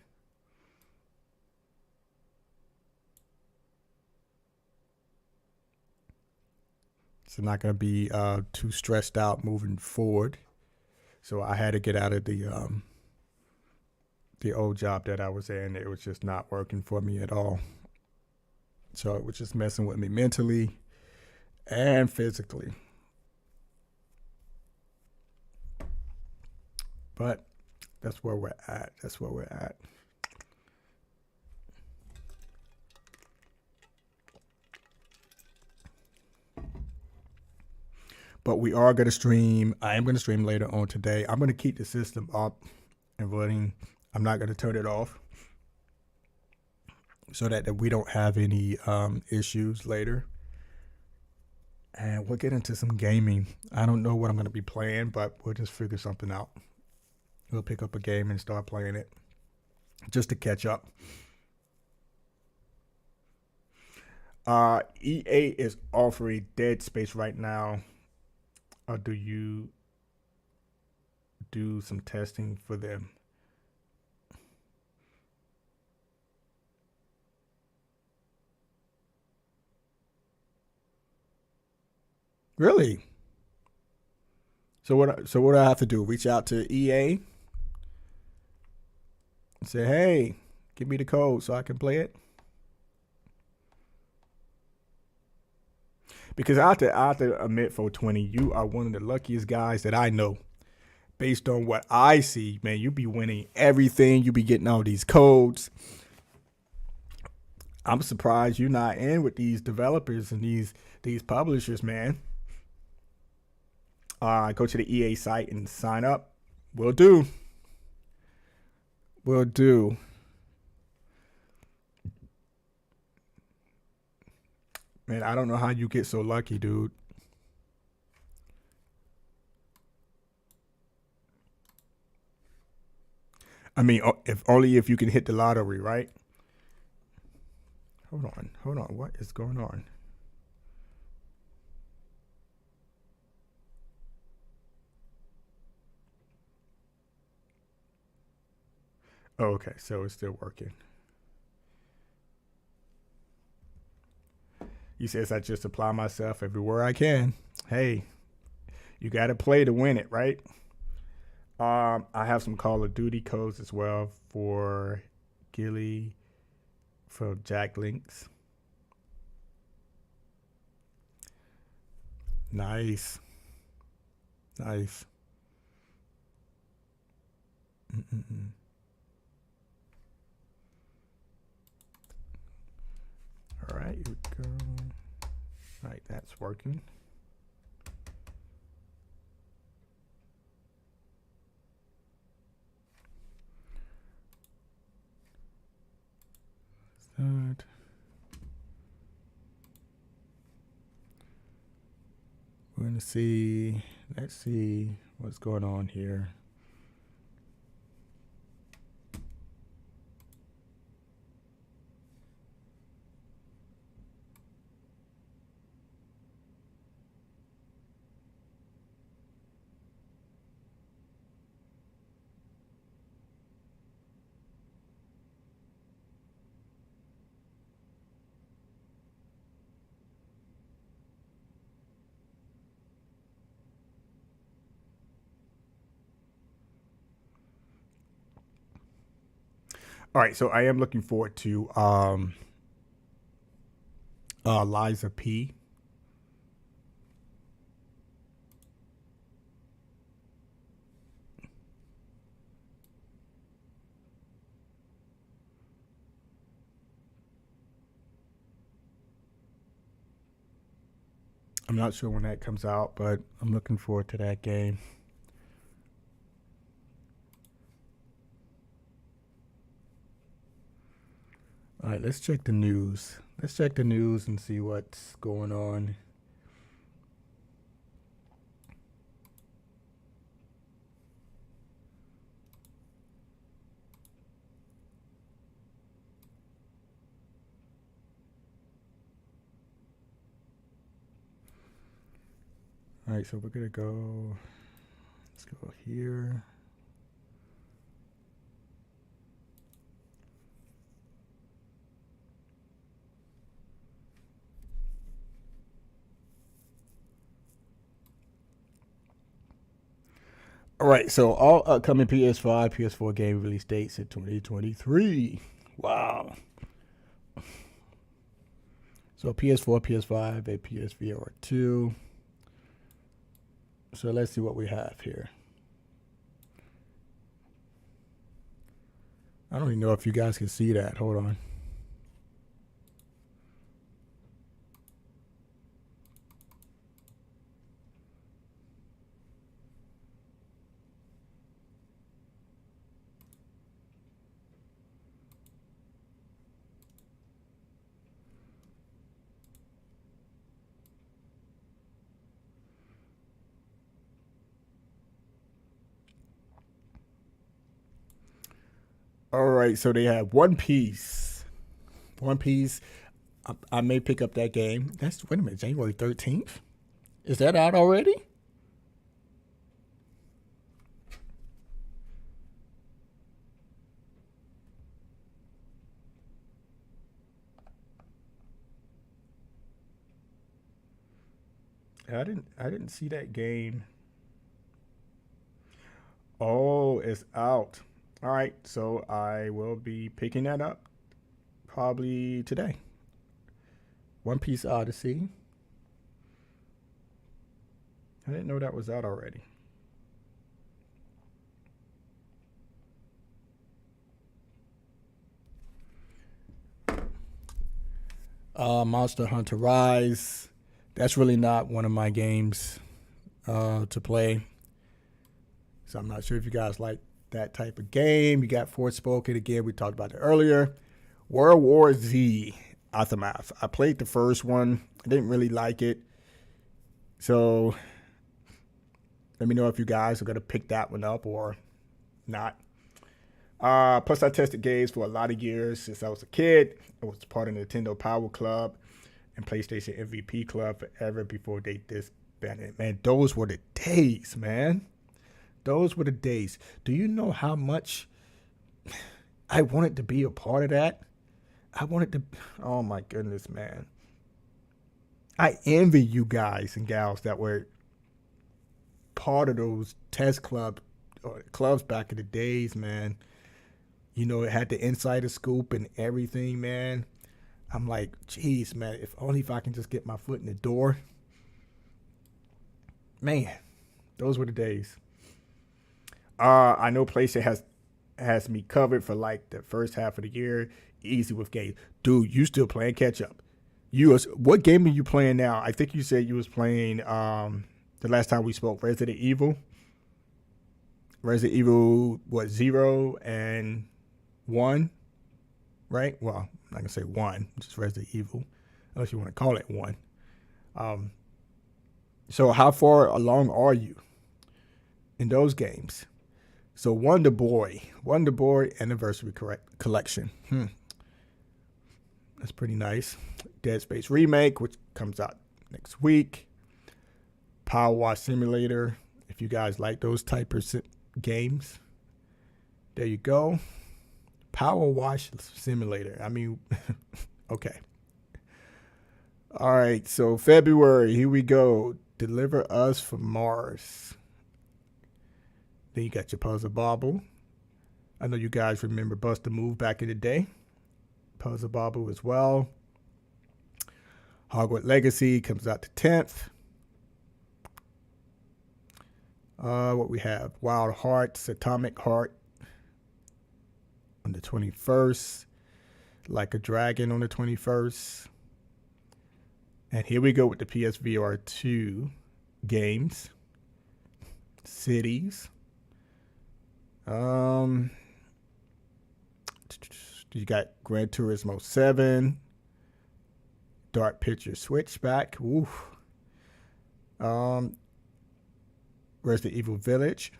A: So not gonna be too stressed out moving forward. So I had to get out of the old job that I was in. It was just not working for me at all. So it was just messing with me mentally and physically. But that's where we're at. That's where we're at. But we are going to stream. I am going to stream later on today. I'm going to keep the system up and running. I'm not going to turn it off so that we don't have any issues later. And we'll get into some gaming. I don't know what I'm going to be playing, but we'll just figure something out. We'll pick up a game and start playing it just to catch up. EA is offering Dead Space right now. Or do you do some testing for them? Really? So what do I have to do? Reach out to EA and say, "Hey, give me the code so I can play it." Because I have to admit, 420, you are one of the luckiest guys that I know. Based on what I see, man, you be winning everything. You be getting all these codes. I'm surprised you're not in with these developers and these publishers, man. Go to the EA site and sign up. Will do. Will do. Man, I don't know how you get so lucky, dude. I mean, if only if you can hit the lottery, right? Hold on. What is going on? Oh, okay, so it's still working. He says I just apply myself everywhere I can. Hey, you got to play to win it, right? I have some Call of Duty codes as well for Gilly, for Jack Links. Nice, nice. Mm-mm-mm. All right, here we go. All right, that's working. Good. We're gonna see. Let's see what's going on here. All right, so I am looking forward to Liza P. I'm not sure when that comes out, but I'm looking forward to that game. All right, let's check the news. Let's check the news and see what's going on. All right, so we're gonna go. Let's go here. All right, so all upcoming PS5, PS4 game release dates in 2023. Wow. So PS4, PS5, and PSVR 2. So let's see what we have here. I don't even know if you guys can see that. Hold on. All right, so they have One Piece. One Piece. I may pick up that game. Wait a minute, January 13th? Is that out already? I didn't see that game. Oh, it's out. All right, so I will be picking that up probably today. One Piece Odyssey. I didn't know that was out already. Monster Hunter Rise. That's really not one of my games to play. So I'm not sure if you guys like that type of game. You got Forspoken again. We talked about it earlier. World War Z Aftermath. I played the first one. I didn't really like it. So let me know if you guys are going to pick that one up or not. Plus, I tested games for a lot of years since I was a kid. I was part of the Nintendo Power Club and PlayStation MVP Club forever before they disbanded. Man, those were the days, man. Those were the days. Do you know how much I wanted to be a part of that? I wanted to. Oh my goodness, man. I envy you guys and gals that were part of those test clubs back in the days, man. You know, it had the insider scoop and everything, man. I'm like, geez, man, if only if I can just get my foot in the door. Man, those were the days. I know PlayStation has me covered for like the first half of the year, easy with games. Dude, you still playing catch up? What game are you playing now? I think you said you was playing the last time we spoke, Resident Evil. Resident Evil, what, 0 and 1, right? Well, I'm not gonna say 1, just Resident Evil, unless you want to call it 1. So how far along are you in those games? So Wonder Boy Anniversary Collection. That's pretty nice. Dead Space Remake, which comes out next week. Power Wash Simulator. If you guys like those type of games, there you go. Power Wash Simulator. I mean, okay. All right, so February, here we go. Deliver Us from Mars. Then you got your Puzzle Bobble. I know you guys remember Bust a Move back in the day. Puzzle Bobble as well. Hogwarts Legacy comes out the 10th. What we have? Wild Hearts, Atomic Heart on the 21st. Like a Dragon on the 21st. And here we go with the PSVR 2 games. Cities. You got Gran Turismo 7. Dark Picture Switchback. Oof. Resident Evil Village.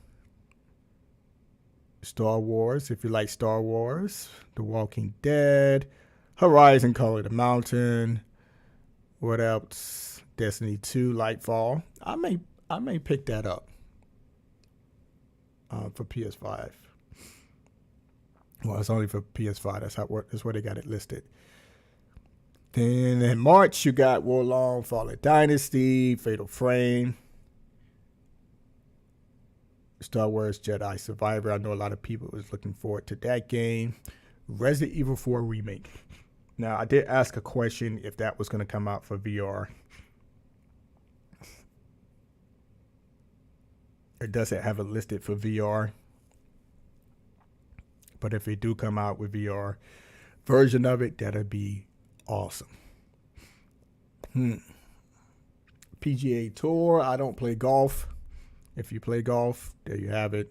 A: Star Wars, if you like Star Wars. The Walking Dead. Horizon Call of the Mountain. What else? Destiny 2, Lightfall. I may pick that up for PS5. Well, it's only for PS5. That's where they got it listed. Then in March, you got Wo Long Fallen Dynasty, Fatal Frame, Star Wars Jedi Survivor. I know a lot of people was looking forward to that game. Resident Evil 4 Remake. Now, I did ask a question if that was going to come out for VR. It doesn't have it listed for VR. But if it do come out with VR version of it, that'd be awesome. PGA Tour. I don't play golf. If you play golf, there you have it.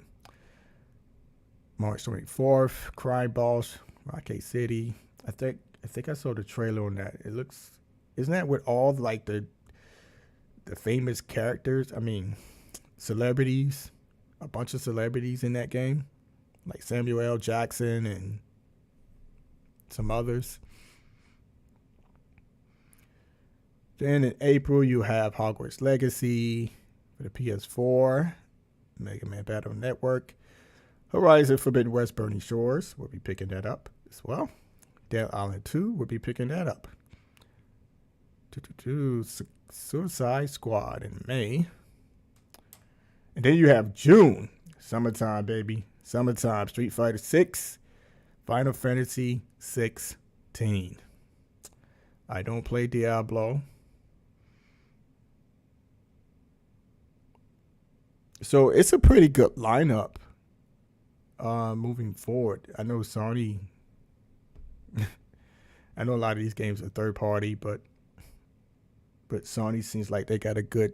A: March 24th, Crime Boss, Rocket City. I think I saw the trailer on that. It looks, isn't that with all like the famous characters? I mean, celebrities, a bunch of celebrities in that game, like Samuel L. Jackson and some others. Then in April, you have Hogwarts Legacy for the PS4, Mega Man Battle Network, Horizon Forbidden West Burning Shores. We'll be picking that up as well. Dead Island 2, we'll be picking that up. Suicide Squad in May. And then you have June. Summertime, baby. Summertime. Street Fighter 6. Final Fantasy 16. I don't play Diablo. So it's a pretty good lineup moving forward. I know Sony, I know a lot of these games are third party, but Sony seems like they got a good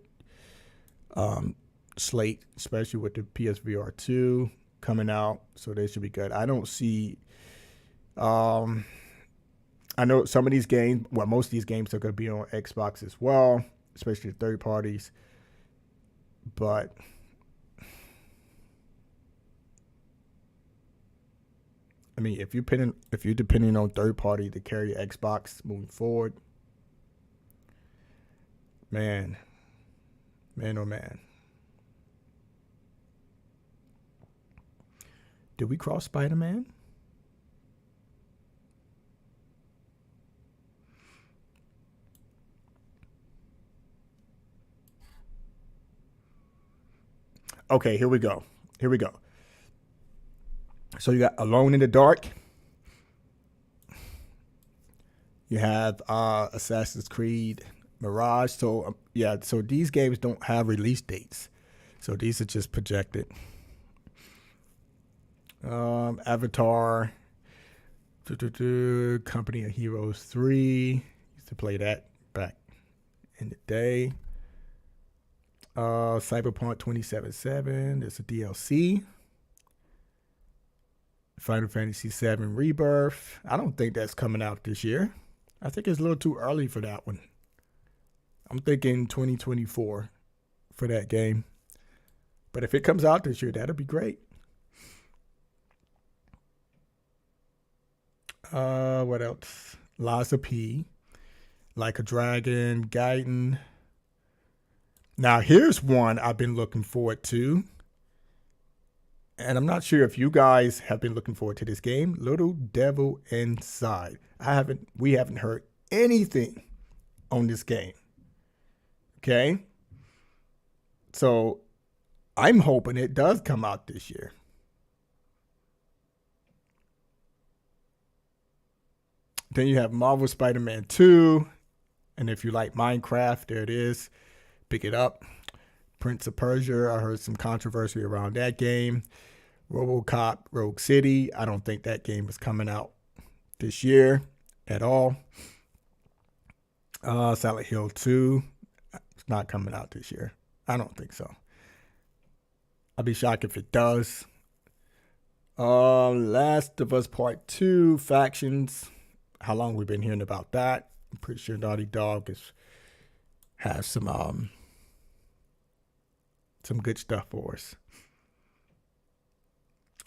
A: slate, especially with the PSVR 2 coming out. So they should be good. I don't see, I know some of these games, well, most of these games are going to be on Xbox as well, especially the third parties. But I mean, if you're depending on third party to carry Xbox moving forward, man, oh man. Did we cross Spider-Man? Okay, here we go. So you got Alone in the Dark. You have Assassin's Creed Mirage. So so these games don't have release dates. So these are just projected. Avatar. Company of Heroes 3. Used to play that back in the day. Cyberpunk 2077. There's a DLC. Final Fantasy VII Rebirth. I don't think that's coming out this year. I think it's a little too early for that one. I'm thinking 2024 for that game. But if it comes out this year, that'll be great. What else? Lies of P. Like a Dragon. Gaiden. Now, here's one I've been looking forward to. And I'm not sure if you guys have been looking forward to this game, Little Devil Inside. We haven't heard anything on this game. Okay? So I'm hoping it does come out this year. Then you have Marvel Spider-Man 2. And if you like Minecraft, there it is. Pick it up. Prince of Persia, I heard some controversy around that game. RoboCop Rogue City, I don't think that game is coming out this year at all. Silent Hill 2, it's not coming out this year. I don't think so. I'd be shocked if it does. Last of Us Part 2, Factions. How long we've been hearing about that? I'm pretty sure Naughty Dog has some good stuff for us.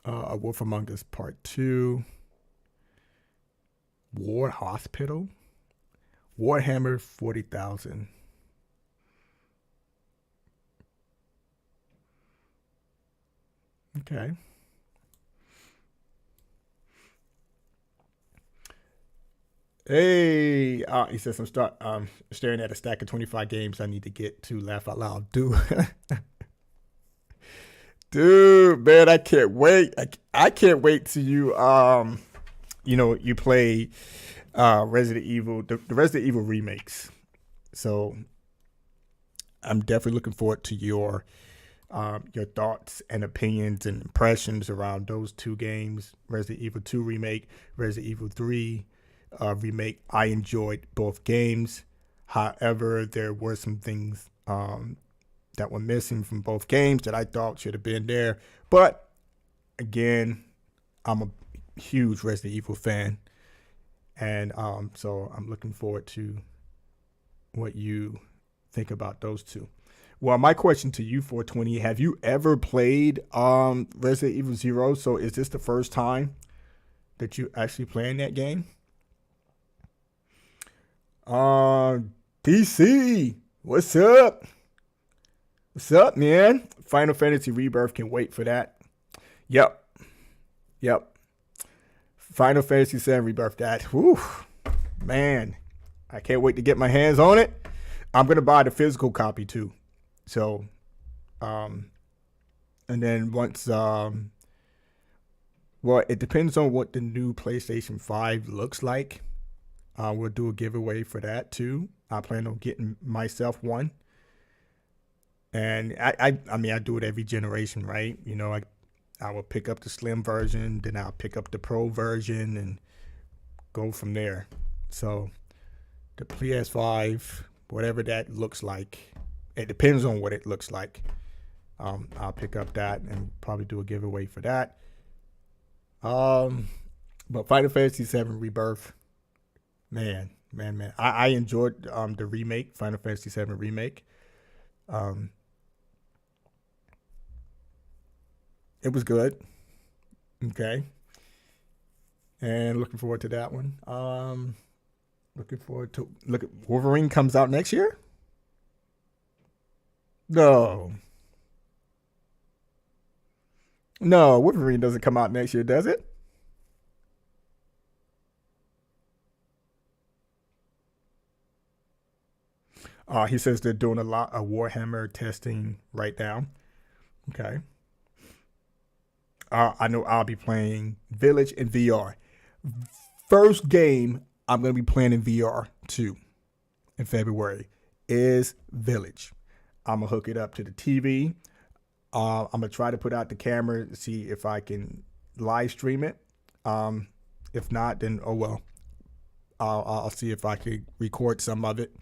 A: A Wolf Among Us Part 2. War Hospital. Warhammer 40,000. Okay. Hey, he says I'm staring at a stack of 25 games I need to get to laugh out loud. Dude, man, I can't wait. I can't wait till you play Resident Evil, the Resident Evil remakes. So I'm definitely looking forward to your thoughts and opinions and impressions around those two games, Resident Evil 2 remake, Resident Evil 3 remake. I enjoyed both games. However, there were some things that were missing from both games that I thought should have been there. But again, I'm a huge Resident Evil fan, and so I'm looking forward to what you think about those two. Well, my question to you, 420, have you ever played Resident Evil Zero? So is this the first time that you actually playing that game? DC, what's up? What's up, man? Final Fantasy Rebirth, can wait for that. Yep. Yep. Final Fantasy 7 Rebirth, that. Whew. Man, I can't wait to get my hands on it. I'm going to buy the physical copy too. So, and then once, well, it depends on what the new PlayStation 5 looks like. We'll do a giveaway for that too. I plan on getting myself one. And I mean, I do it every generation, right? You know, I will pick up the slim version, then I'll pick up the pro version and go from there. So the PS5, whatever that looks like, it depends on what it looks like. I'll pick up that and probably do a giveaway for that. But Final Fantasy VII Rebirth, man. I enjoyed the remake, Final Fantasy VII Remake. It was good. Okay. And looking forward to that one. Looking forward to Wolverine comes out next year? No. No, Wolverine doesn't come out next year, does it? He says they're doing a lot of Warhammer testing right now. Okay. I know I'll be playing Village in VR. First game I'm going to be playing in VR too in February is Village. I'm going to hook it up to the TV. I'm going to try to put out the camera to see if I can live stream it. If not, then oh well. I'll see if I can record some of it.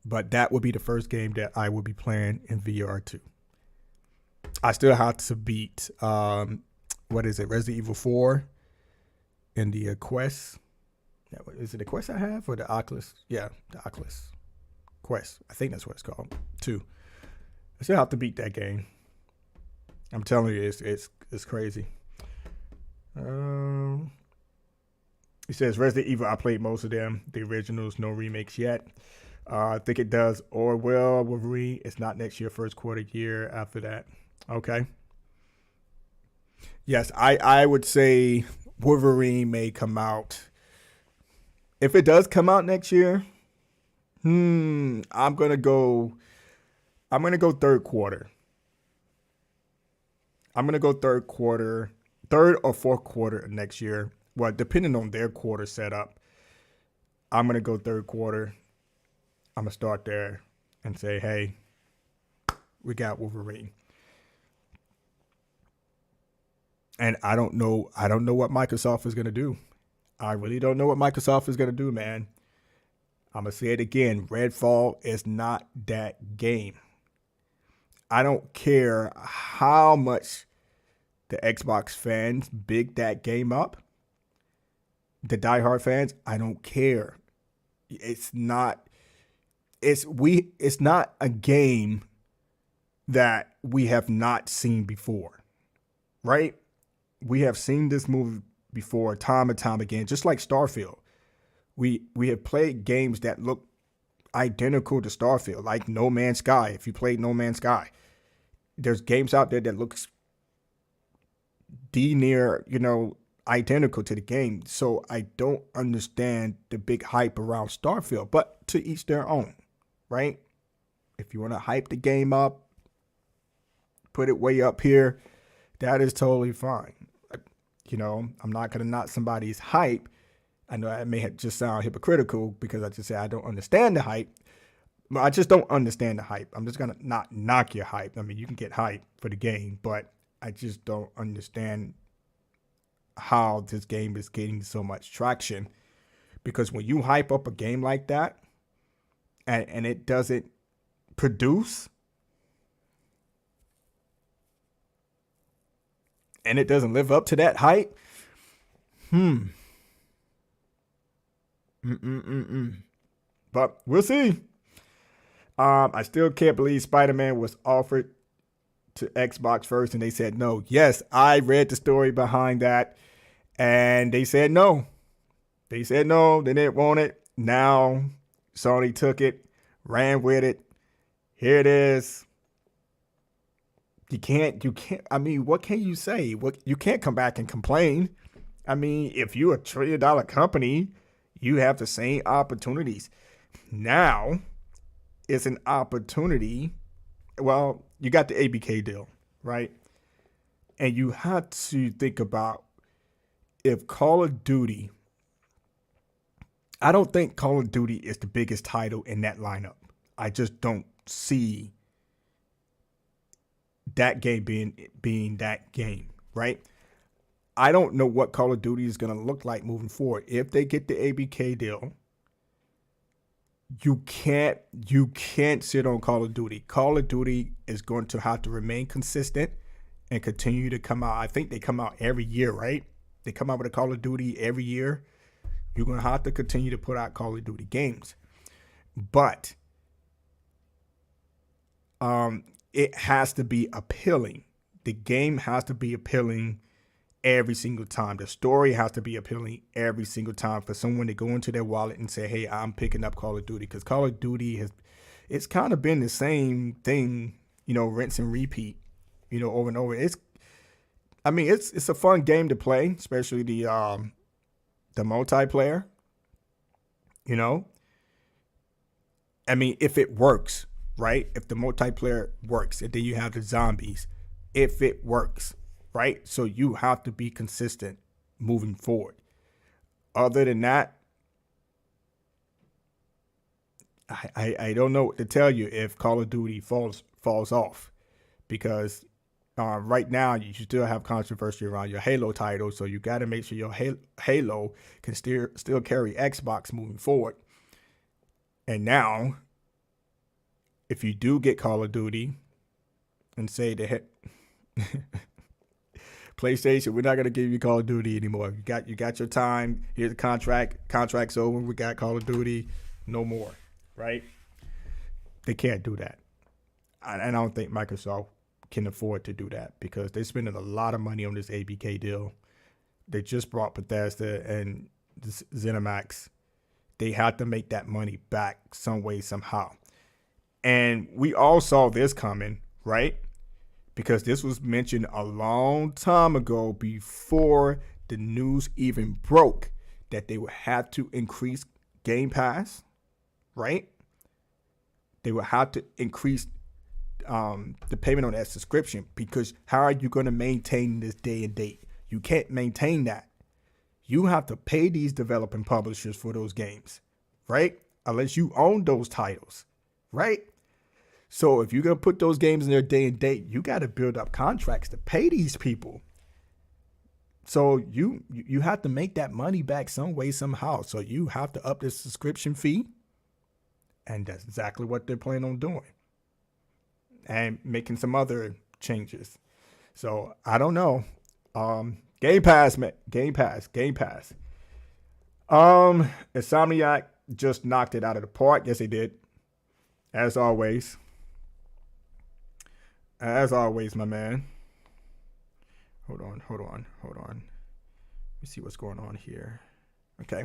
A: But that will be the first game that I will be playing in VR too. I still have to beat, what is it, Resident Evil 4 in the Quest. Is it the Quest I have or the Oculus? Yeah, the Oculus Quest. I think that's what it's called, 2. I still have to beat that game. I'm telling you, it's crazy. He says, Resident Evil, I played most of them. The originals, no remakes yet. I think it does. Or, well, Wolverine, it's not next year, first quarter, year after that. Okay. Yes, I would say Wolverine may come out. If it does come out next year, I'm gonna go third quarter. I'm gonna go third or fourth quarter next year. Well, depending on their quarter setup, I'm gonna go third quarter. I'm gonna start there and say, hey, we got Wolverine. And I don't know what Microsoft is gonna do. I really don't know what Microsoft is gonna do, man. I'm gonna say it again. Redfall is not that game. I don't care how much the Xbox fans big that game up. The diehard fans, I don't care. It's not a game that we have not seen before. Right? We have seen this movie before time and time again, just like Starfield. We have played games that look identical to Starfield, like No Man's Sky. If you played No Man's Sky, there's games out there that looks near, identical to the game. So I don't understand the big hype around Starfield, but to each their own, right? If you want to hype the game up, put it way up here, that is totally fine. I'm not going to knock somebody's hype. I know that may have just sound hypocritical because I just say I don't understand the hype. But I just don't understand the hype. I'm just going to not knock your hype. I mean, you can get hype for the game, but I just don't understand how this game is getting so much traction. Because when you hype up a game like that and it doesn't produce, and it doesn't live up to that hype, But we'll see. I still can't believe Spider-Man was offered to Xbox first and they said no. Yes, I read the story behind that and they said no. They said no, they didn't want it. Now Sony took it, ran with it. Here it is. You can't, I mean, what can you say? You can't come back and complain. I mean, if you're a $1 trillion company, you have the same opportunities. Now, it's an opportunity. Well, you got the ABK deal, right? And you have to think about if Call of Duty, I don't think Call of Duty is the biggest title in that lineup. I just don't see that game being that game, right? I don't know what Call of Duty is going to look like moving forward. If they get the ABK deal, you can't sit on Call of Duty. Call of Duty is going to have to remain consistent and continue to come out. I think they come out every year, right? They come out with a Call of Duty every year. You're going to have to continue to put out Call of Duty games. But it has to be appealing. The game has to be appealing every single time. The story has to be appealing every single time for someone to go into their wallet and say, hey, I'm picking up Call of Duty. Because Call of Duty it's kind of been the same thing, rinse and repeat, over and over. It's a fun game to play, especially the multiplayer, I mean, if it works, right? If the multiplayer works, and then you have the zombies, if it works, right? So you have to be consistent moving forward. Other than that, I don't know what to tell you if Call of Duty falls off, because right now you still have controversy around your Halo title, so you got to make sure your Halo can still carry Xbox moving forward. And now, if you do get Call of Duty and say that PlayStation, we're not going to give you Call of Duty anymore. You got your time. Here's the contract. Contract's over. We got Call of Duty. No more, right? They can't do that. And I don't think Microsoft can afford to do that because they're spending a lot of money on this ABK deal. They just brought Bethesda and ZeniMax. They have to make that money back some way, somehow. And we all saw this coming, right? Because this was mentioned a long time ago before the news even broke that they would have to increase Game Pass, right? They would have to increase the payment on that subscription, because how are you going to maintain this day and date? You can't maintain that. You have to pay these developing publishers for those games, right? Unless you own those titles, right? So if you're going to put those games in their day and date, you got to build up contracts to pay these people. So you have to make that money back some way, somehow. So you have to up the subscription fee. And that's exactly what they're planning on doing. And making some other changes. So I don't know. Game Pass, man. Game Pass. Insomniac just knocked it out of the park. Yes, they did. As always. My man. Hold on. Let me see what's going on here. Okay.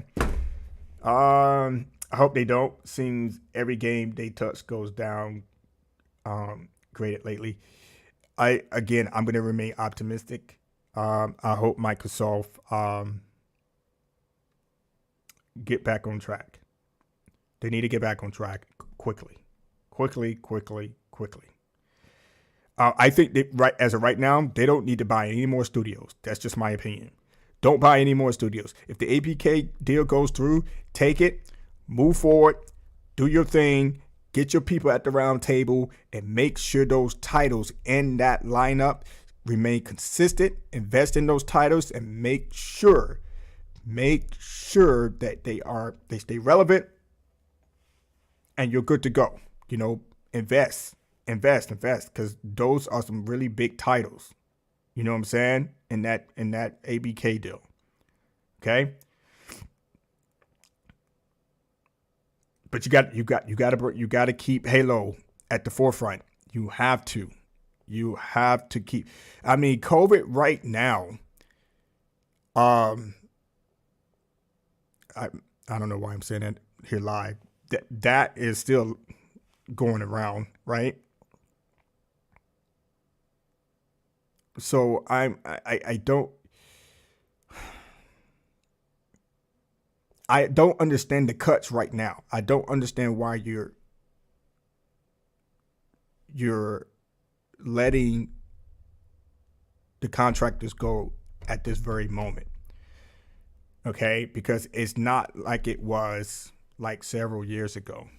A: I hope they don't. Seems every game they touch goes down graded lately. I'm going to remain optimistic. I hope Microsoft get back on track. They need to get back on track quickly, quickly. I think that right as of right now, they don't need to buy any more studios. That's just my opinion. Don't buy any more studios. If the APK deal goes through, take it, move forward, do your thing, get your people at the round table, and make sure those titles in that lineup remain consistent. Invest in those titles and make sure that they stay relevant and you're good to go. Invest, because those are some really big titles. You know what I'm saying? In that ABK deal. Okay? But you got to keep Halo at the forefront. You have to keep. I mean, COVID right now. I don't know why I'm saying that here live. That is still going around, right? So I don't understand the cuts right now. I don't understand why you're letting the contractors go at this very moment. Okay? Because it's not like it was like several years ago.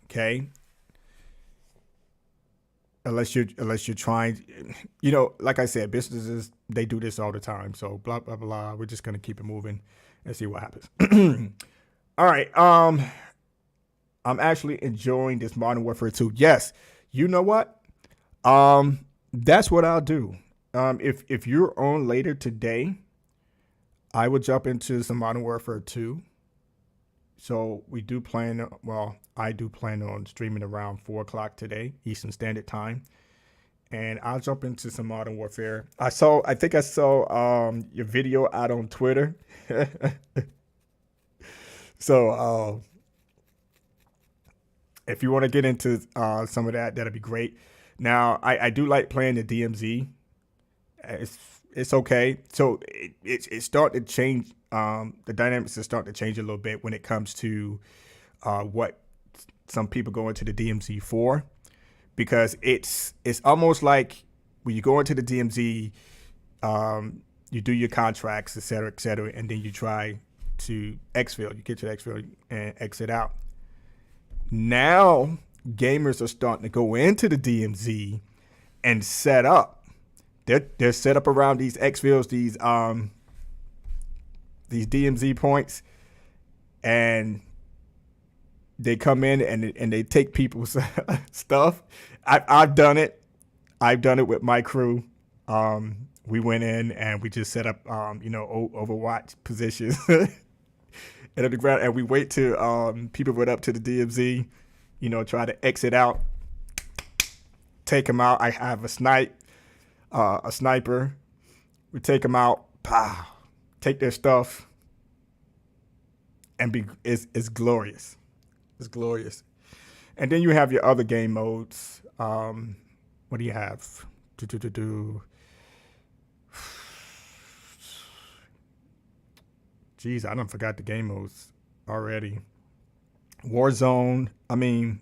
A: Okay? Unless you're trying, like I said, businesses, they do this all the time. So blah blah blah. We're just gonna keep it moving and see what happens. All right. I'm actually enjoying this Modern Warfare 2. Yes. You know what? That's what I'll do. If you're on later today, I will jump into some Modern Warfare 2. So I do plan on streaming around 4 o'clock today, Eastern Standard Time. And I'll jump into some Modern Warfare. I think I saw your video out on Twitter. So if you want to get into some of that, that'd be great. Now, I do like playing the DMZ. It's okay. So it's starting to change. The dynamics are starting to change a little bit when it comes to what some people go into the DMZ for, because it's almost like when you go into the DMZ, you do your contracts, et cetera, and then you try to exfil. You get to exfil and exit out. Now gamers are starting to go into the DMZ and set up. They're set up around these exfils, these DMZ points, and they come in and they take people's stuff. I've done it. I've done it with my crew. We went in and we just set up, Overwatch positions and on the ground, and we wait till people went up to the DMZ, try to exit out, take them out. I have a sniper. We take them out, pow, take their stuff, and it's glorious. It's glorious. And then you have your other game modes. What do you have? Jeez, I done forgot the game modes already. Warzone. I mean,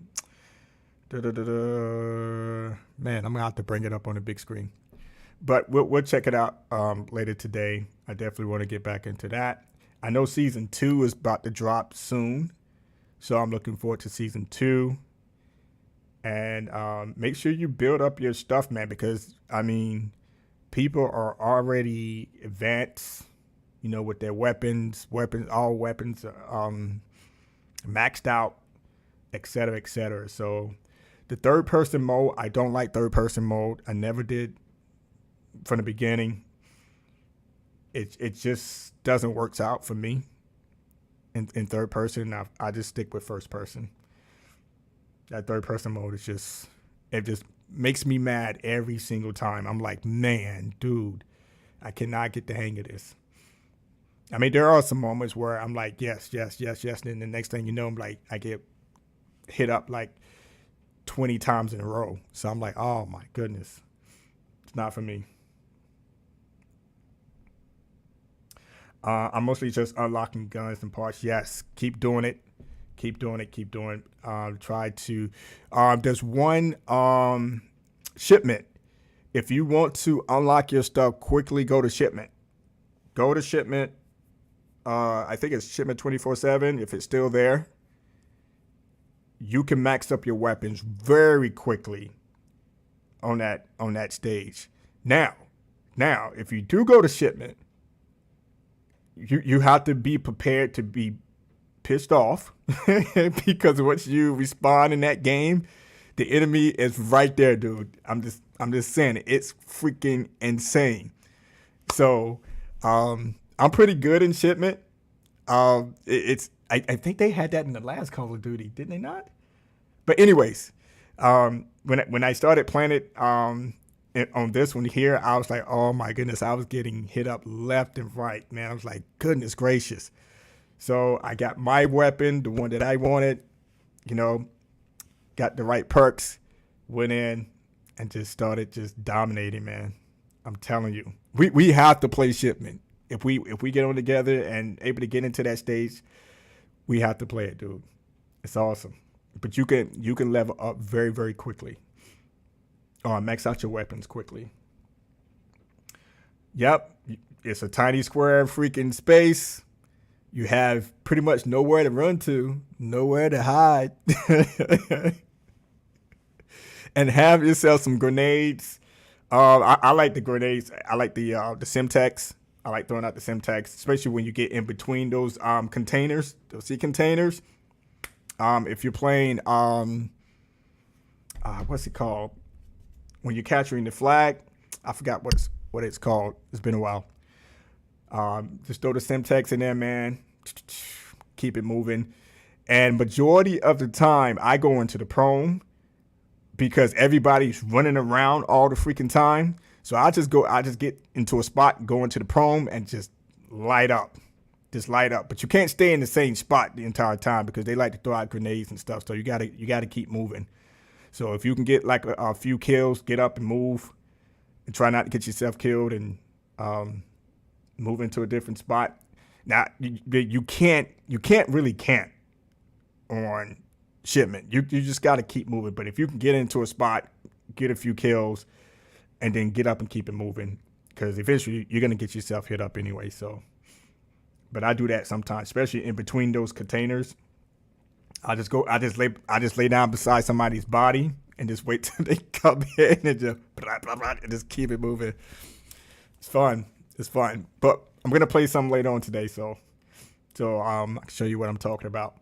A: man, I'm gonna have to bring it up on the big screen. But we'll check it out later today. I definitely want to get back into that. I know season 2 is about to drop soon, so I'm looking forward to season 2. And make sure you build up your stuff, man, because I mean, people are already advanced, with their weapons, all weapons, maxed out, et cetera, et cetera. So the third person mode, I don't like third person mode. I never did from the beginning. It just doesn't work out for me in third person. I just stick with first person. That third person mode is just makes me mad every single time. I'm like, man, dude, I cannot get the hang of this. I mean, there are some moments where I'm like, yes. And then the next thing you know, I'm like, I get hit up like 20 times in a row. So I'm like, oh my goodness, it's not for me. I'm mostly just unlocking guns and parts. Yes, keep doing it. Keep doing it. Keep doing. Try to. There's one shipment. If you want to unlock your stuff quickly, go to shipment. Go to shipment. I think it's shipment 24/7. If it's still there, you can max up your weapons very quickly on that stage. Now, if you do go to shipment, you have to be prepared to be pissed off because once you respawn in that game, the enemy is right there, dude. I'm just saying it's freaking insane. So I'm pretty good in shipment. I think they had that in the last Call of Duty, didn't they not? But anyways, when I started playing it on this one here, I was like, oh my goodness, I was getting hit up left and right, man. I was like, goodness gracious. So I got my weapon, the one that I wanted, got the right perks, went in and just started just dominating, man. I'm telling you, we have to play shipment. If we get on together and able to get into that stage, we have to play it, dude. It's awesome. But you can level up very, very quickly. Or max out your weapons quickly. Yep, it's a tiny square freaking space. You have pretty much nowhere to run to, nowhere to hide. And have yourself some grenades. I like the grenades. I like the Semtex. I like throwing out the Semtex, especially when you get in between those containers, those sea containers. If you're playing, what's it called? When you're capturing the flag, I forgot what it's called. It's been a while. Just throw the Semtex in there, man. Keep it moving. And majority of the time, I go into the prone because everybody's running around all the freaking time. So I just get into a spot, go into the prone, and just light up. Just light up. But you can't stay in the same spot the entire time because they like to throw out grenades and stuff. So you gotta keep moving. So if you can get like a few kills, get up and move, and try not to get yourself killed, and move into a different spot. Now you can't really on shipment. You just got to keep moving. But if you can get into a spot, get a few kills, and then get up and keep it moving, because eventually you're gonna get yourself hit up anyway. So, but I do that sometimes, especially in between those containers. I just lay down beside somebody's body and just wait till they come in and just keep it moving. It's fun. It's fun. But I'm gonna play some later on today, so I can show you what I'm talking about.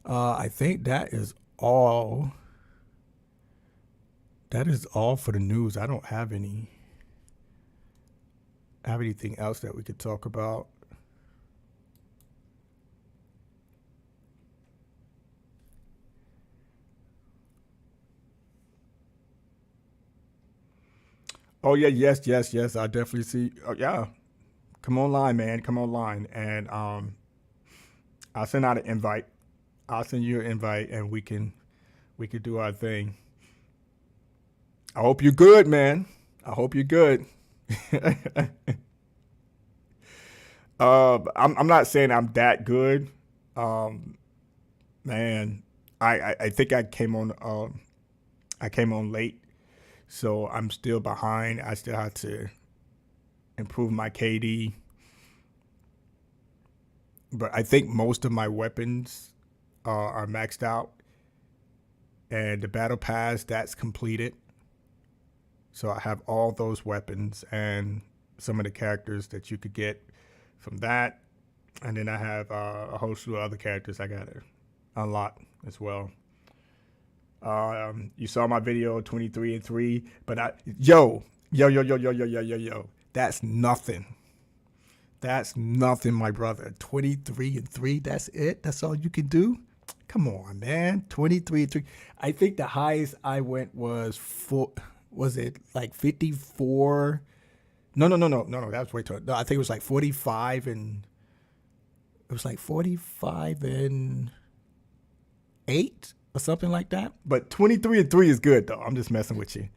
A: I think that is all. That is all for the news. I don't have anything else that we could talk about. Oh yeah, yes. I definitely see. Oh, yeah, come online, man. Come online, and I'll send out an invite. I'll send you an invite, and we can do our thing. I hope you're good, man. I hope you're good. I'm not saying I'm that good. Man, I think I came on late, so I'm still behind. I still have to improve my KD, but I think most of my weapons are maxed out, and the battle pass that's completed. So I have all those weapons and some of the characters that you could get from that, and then I have a whole slew of other characters I gotta unlock as well. You saw my video 23-3, but yo, that's nothing. That's nothing, my brother. 23-3, that's it? That's all you can do? Come on, man. 23-3. I think the highest I went was was it like 54? No. That was way too. No, I think it was like 45 and it was like 45 and 8 or something like that. But 23-3 is good though. I'm just messing with you.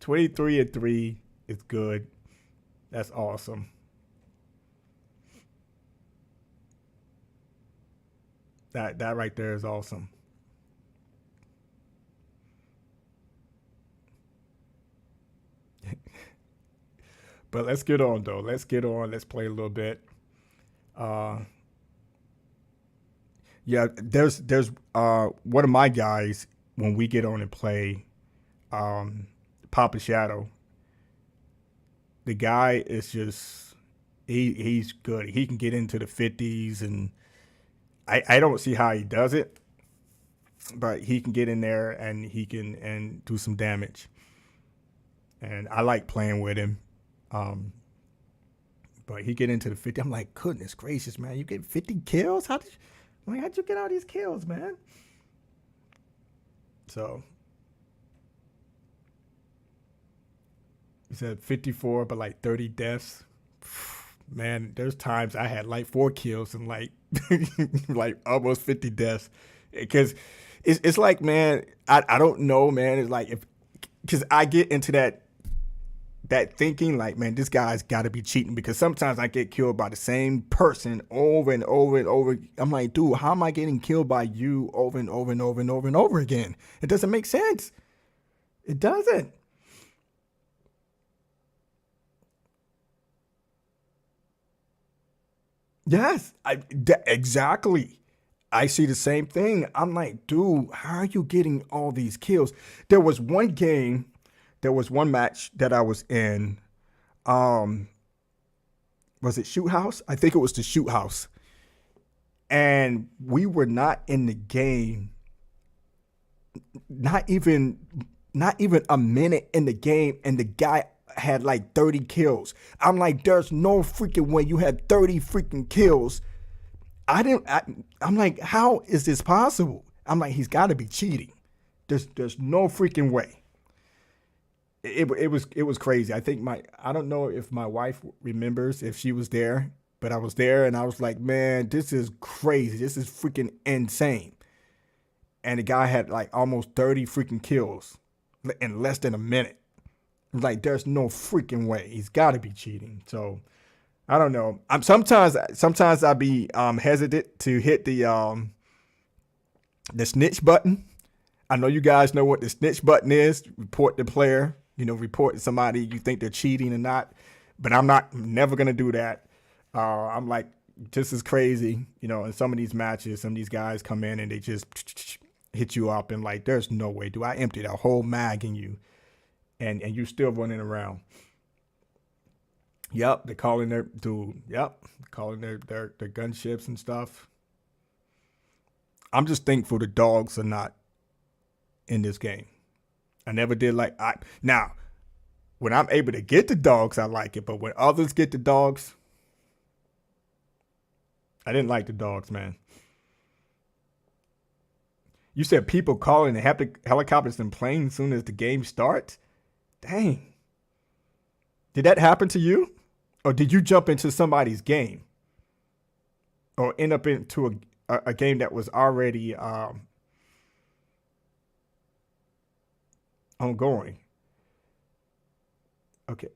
A: 23-3 is good. That's awesome. That right there is awesome. But let's get on though. Let's get on. Let's play a little bit. Uh, yeah, there's one of my guys when we get on and play, um, Papa Shadow. The guy is just he's good. He can get into the 50s, and I don't see how he does it, but he can get in there and he can and do some damage. And I like playing with him. Um, but he get into the 50. I'm like, goodness gracious, man, you get 50 kills? How'd you get all these kills, man? So he said 54, but like 30 deaths. Man, there's times I had like 4 kills and like like almost 50 deaths. Because it's like, man, I don't know, man. It's like, if because I get into that thinking like, man, this guy's got to be cheating, because sometimes I get killed by the same person over and over and over. I'm like, dude, how am I getting killed by you over and over and over and over and over again? It doesn't make sense. It doesn't. Yes, exactly. I see the same thing. I'm like, dude, how are you getting all these kills? There was one game, there was one match that I was in. Um, was it Shoot House? I think it was the Shoot House. And we were not in the game, not even not even a minute in the game, and the guy had like 30 kills. I'm like, there's no freaking way you had 30 freaking kills. I'm like, how is this possible? I'm like, he's got to be cheating. There's no freaking way. It was crazy. I don't know if my wife remembers if she was there, but I was there and I was like, man, this is crazy. This is freaking insane. And the guy had like almost 30 freaking kills in less than a minute. Like, there's no freaking way. He's got to be cheating. So I don't know. I'm sometimes I be hesitant to hit the snitch button. I know you guys know what the snitch button is. Report the player. Report somebody you think they're cheating or not. But I'm never gonna do that. I'm like, this is crazy. In some of these matches, some of these guys come in and they just hit you up, and like, there's no way. Do I empty a whole mag in you, and you still running around? Yep, they're calling their dude. Yep, calling their gunships and stuff. I'm just thankful the dogs are not in this game. I never did like now. When I'm able to get the dogs, I like it. But when others get the dogs, I didn't like the dogs, man. You said people calling the helicopters and planes as soon as the game starts. Dang. Did that happen to you? Or did you jump into somebody's game? Or end up into a game that was already ongoing? Okay.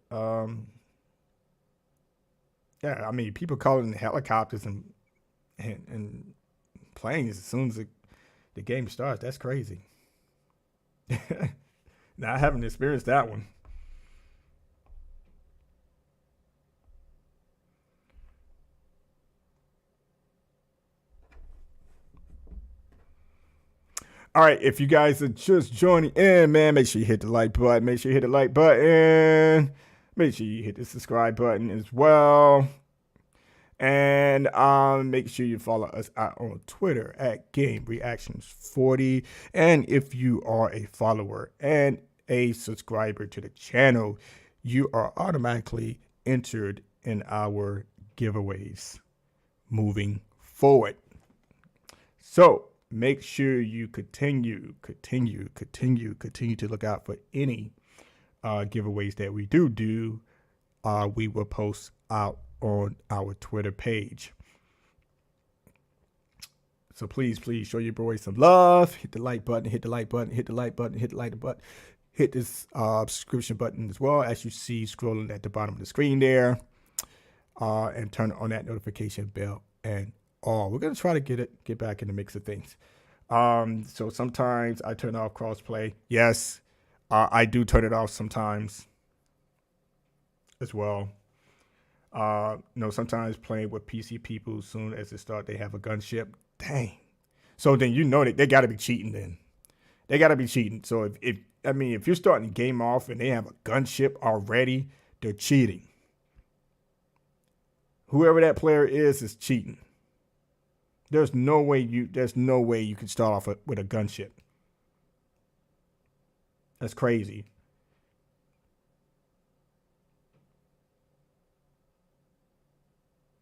A: Yeah, I mean, people calling the helicopters and planes as soon as the game starts. That's crazy. Now, I haven't experienced that one. All right, if you guys are just joining in, man, make sure you hit the like button. Make sure you hit the like button. Make sure you hit the subscribe button as well. And make sure you follow us out on Twitter at Game Reactions 40. And if you are a follower and a subscriber to the channel, you are automatically entered in our giveaways moving forward. So make sure you continue to look out for any giveaways that we do. We will post out on our Twitter page. So please show your boys some love. Hit the like button, hit the like button, hit the like button, hit the like button. hit this subscription button as well, as you see scrolling at the bottom of the screen there, and turn on that notification bell and all. We're gonna try to get back in the mix of things. So sometimes I turn off crossplay. Yes, I do turn it off sometimes as well. Sometimes playing with PC people, as soon as they start, they have a gunship. Dang. So then that they got to be cheating. Then they got to be cheating. So if you're starting the game off and they have a gunship already, they're cheating. Whoever that player is cheating. There's no way you can start off with a gunship. That's crazy.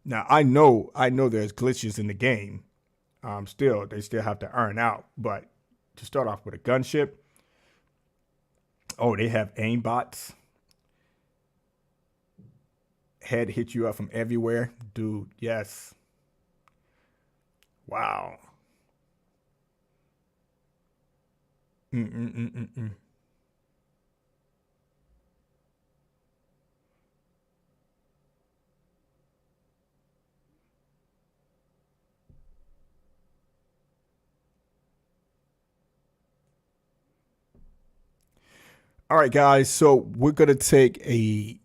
A: Now I know there's glitches in the game. They still have to earn out, but to start off with a gunship, they have aimbots. Head hit you up from everywhere, dude. Yes. Wow. Mm-mm-mm-mm-mm. All right, guys. So we're gonna take a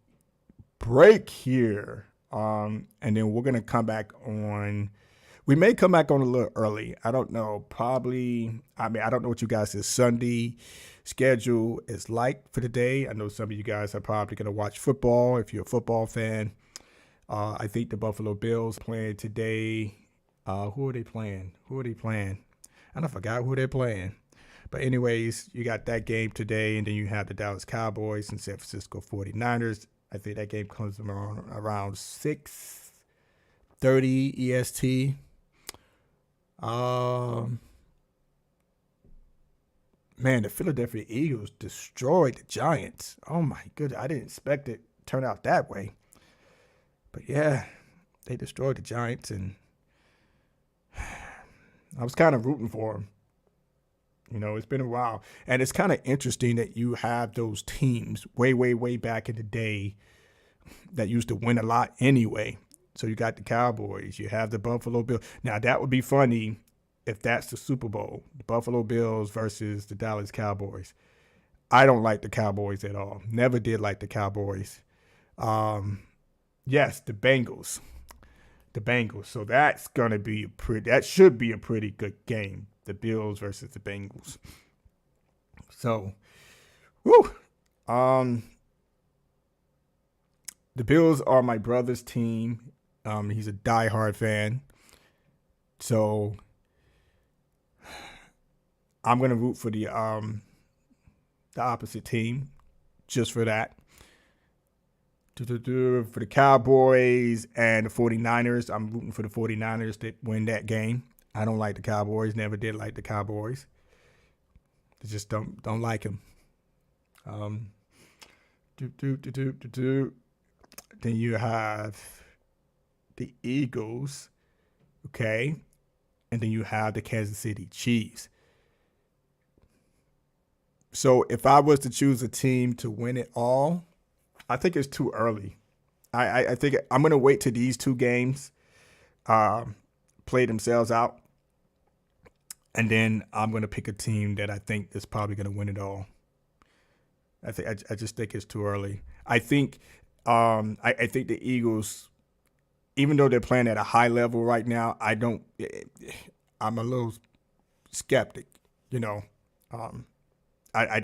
A: break here, and then we're gonna come back on. We may come back on a little early. I don't know. Probably. I don't know what you guys' Sunday schedule is like for the day. I know some of you guys are probably gonna watch football if you're a football fan. I think the Buffalo Bills playing today. Who are they playing? I forgot who they're playing. But anyways, you got that game today, and then you have the Dallas Cowboys and San Francisco 49ers. I think that game comes around 6:30 EST. Um, Man, the Philadelphia Eagles destroyed the Giants. Oh my goodness, I didn't expect it to turn out that way. But yeah, they destroyed the Giants, and I was kind of rooting for them. It's been a while. And it's kind of interesting that you have those teams way, way, way back in the day that used to win a lot anyway. So you got the Cowboys, you have the Buffalo Bills. Now, that would be funny if that's the Super Bowl, the Buffalo Bills versus the Dallas Cowboys. I don't like the Cowboys at all. Never did like the Cowboys. Yes, the Bengals. The Bengals. So that should be a pretty good game. The Bills versus the Bengals. So, whew. The Bills are my brother's team. He's a diehard fan. So I'm gonna root for the opposite team, just for that. For the Cowboys and the 49ers, I'm rooting for the 49ers to win that game. I don't like the Cowboys. Never did like the Cowboys. I just don't like them. Um, Then you have the Eagles, okay, and then you have the Kansas City Chiefs. So if I was to choose a team to win it all, I think it's too early. I think I'm gonna wait till these two games play themselves out, and then I'm gonna pick a team that I think is probably gonna win it all. I just think it's too early. I think the Eagles, even though they're playing at a high level right now, I'm a little skeptic. You know, um, I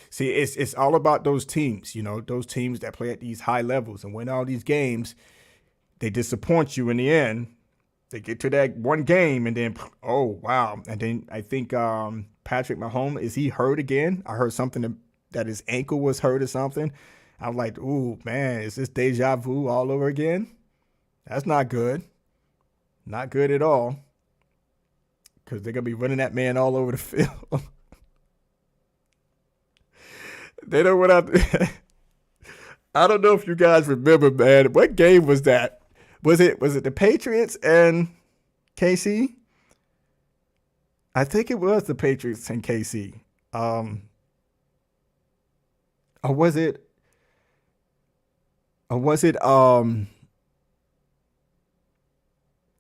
A: see it's all about those teams. Those teams that play at these high levels and win all these games. They disappoint you in the end. They get to that one game and then, oh wow! And then I think Patrick Mahomes, is he hurt again? I heard something that his ankle was hurt or something. I was like, ooh man, is this deja vu all over again? That's not good. Not good at all. Because they're gonna be running that man all over the field. They don't went out. I don't know if you guys remember, man. What game was that? Was it the Patriots and KC? I think it was the Patriots and KC. Or was it? Or was it? Or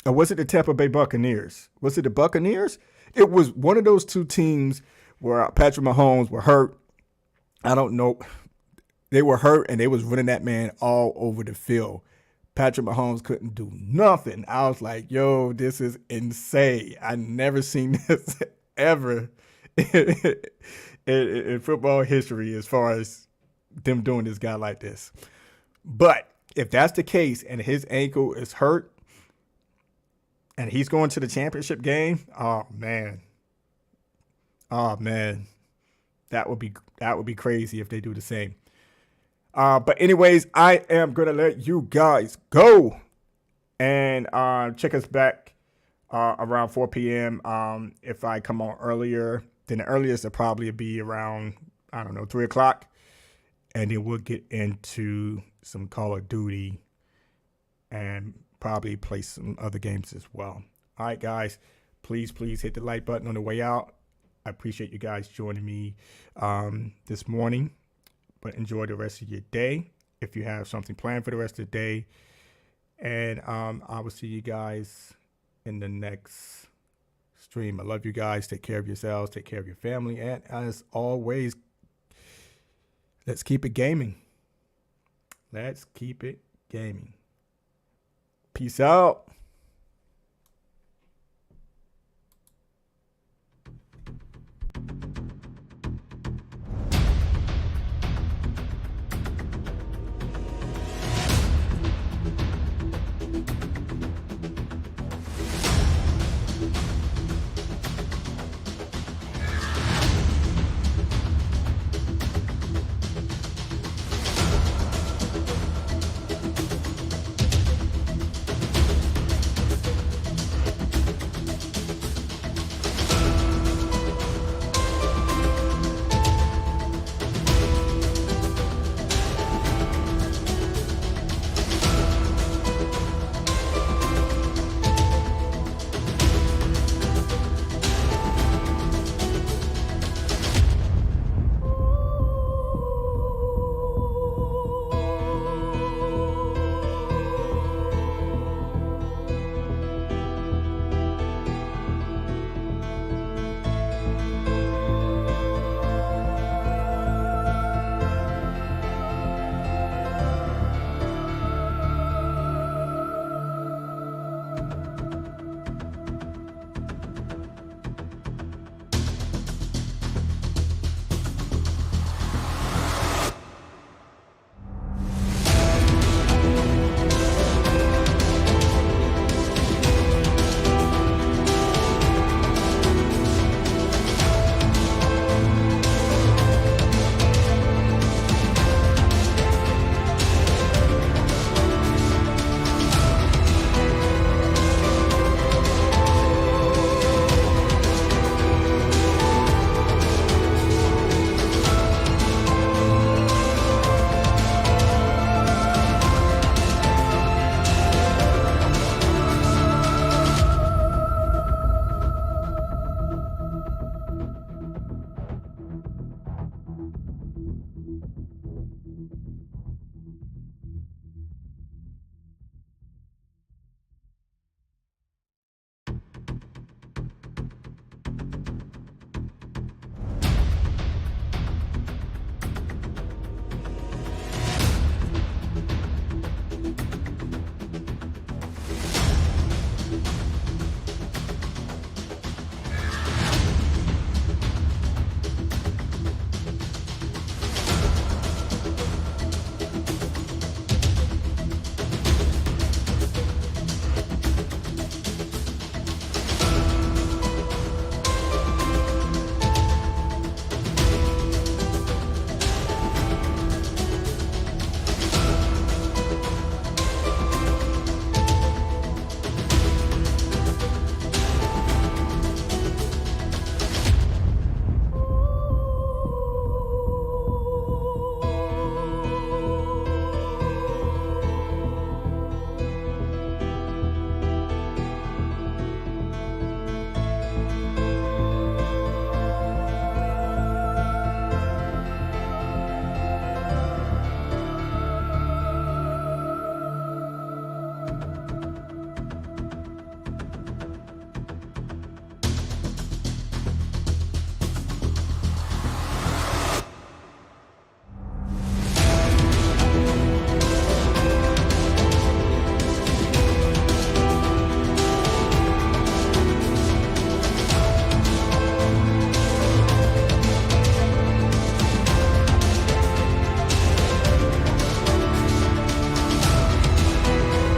A: was it the Tampa Bay Buccaneers? Was it the Buccaneers? It was one of those two teams where Patrick Mahomes were hurt. I don't know. They were hurt and they was running that man all over the field. Patrick Mahomes couldn't do nothing. I was like, yo, this is insane. I never seen this ever in football history as far as them doing this guy like this. But if that's the case and his ankle is hurt and he's going to the championship game, oh man. Oh man. That would be crazy if they do the same. But anyways, I am gonna let you guys go and check us back around 4 p.m. If I come on earlier, then the earliest will probably be around, I don't know, 3 o'clock, and then we'll get into some Call of Duty and probably play some other games as well. All right, guys, please hit the like button on the way out. I appreciate you guys joining me this morning. But enjoy the rest of your day if you have something planned for the rest of the day. And I will see you guys in the next stream. I love you guys. Take care of yourselves. Take care of your family. And as always, let's keep it gaming. Let's keep it gaming. Peace out.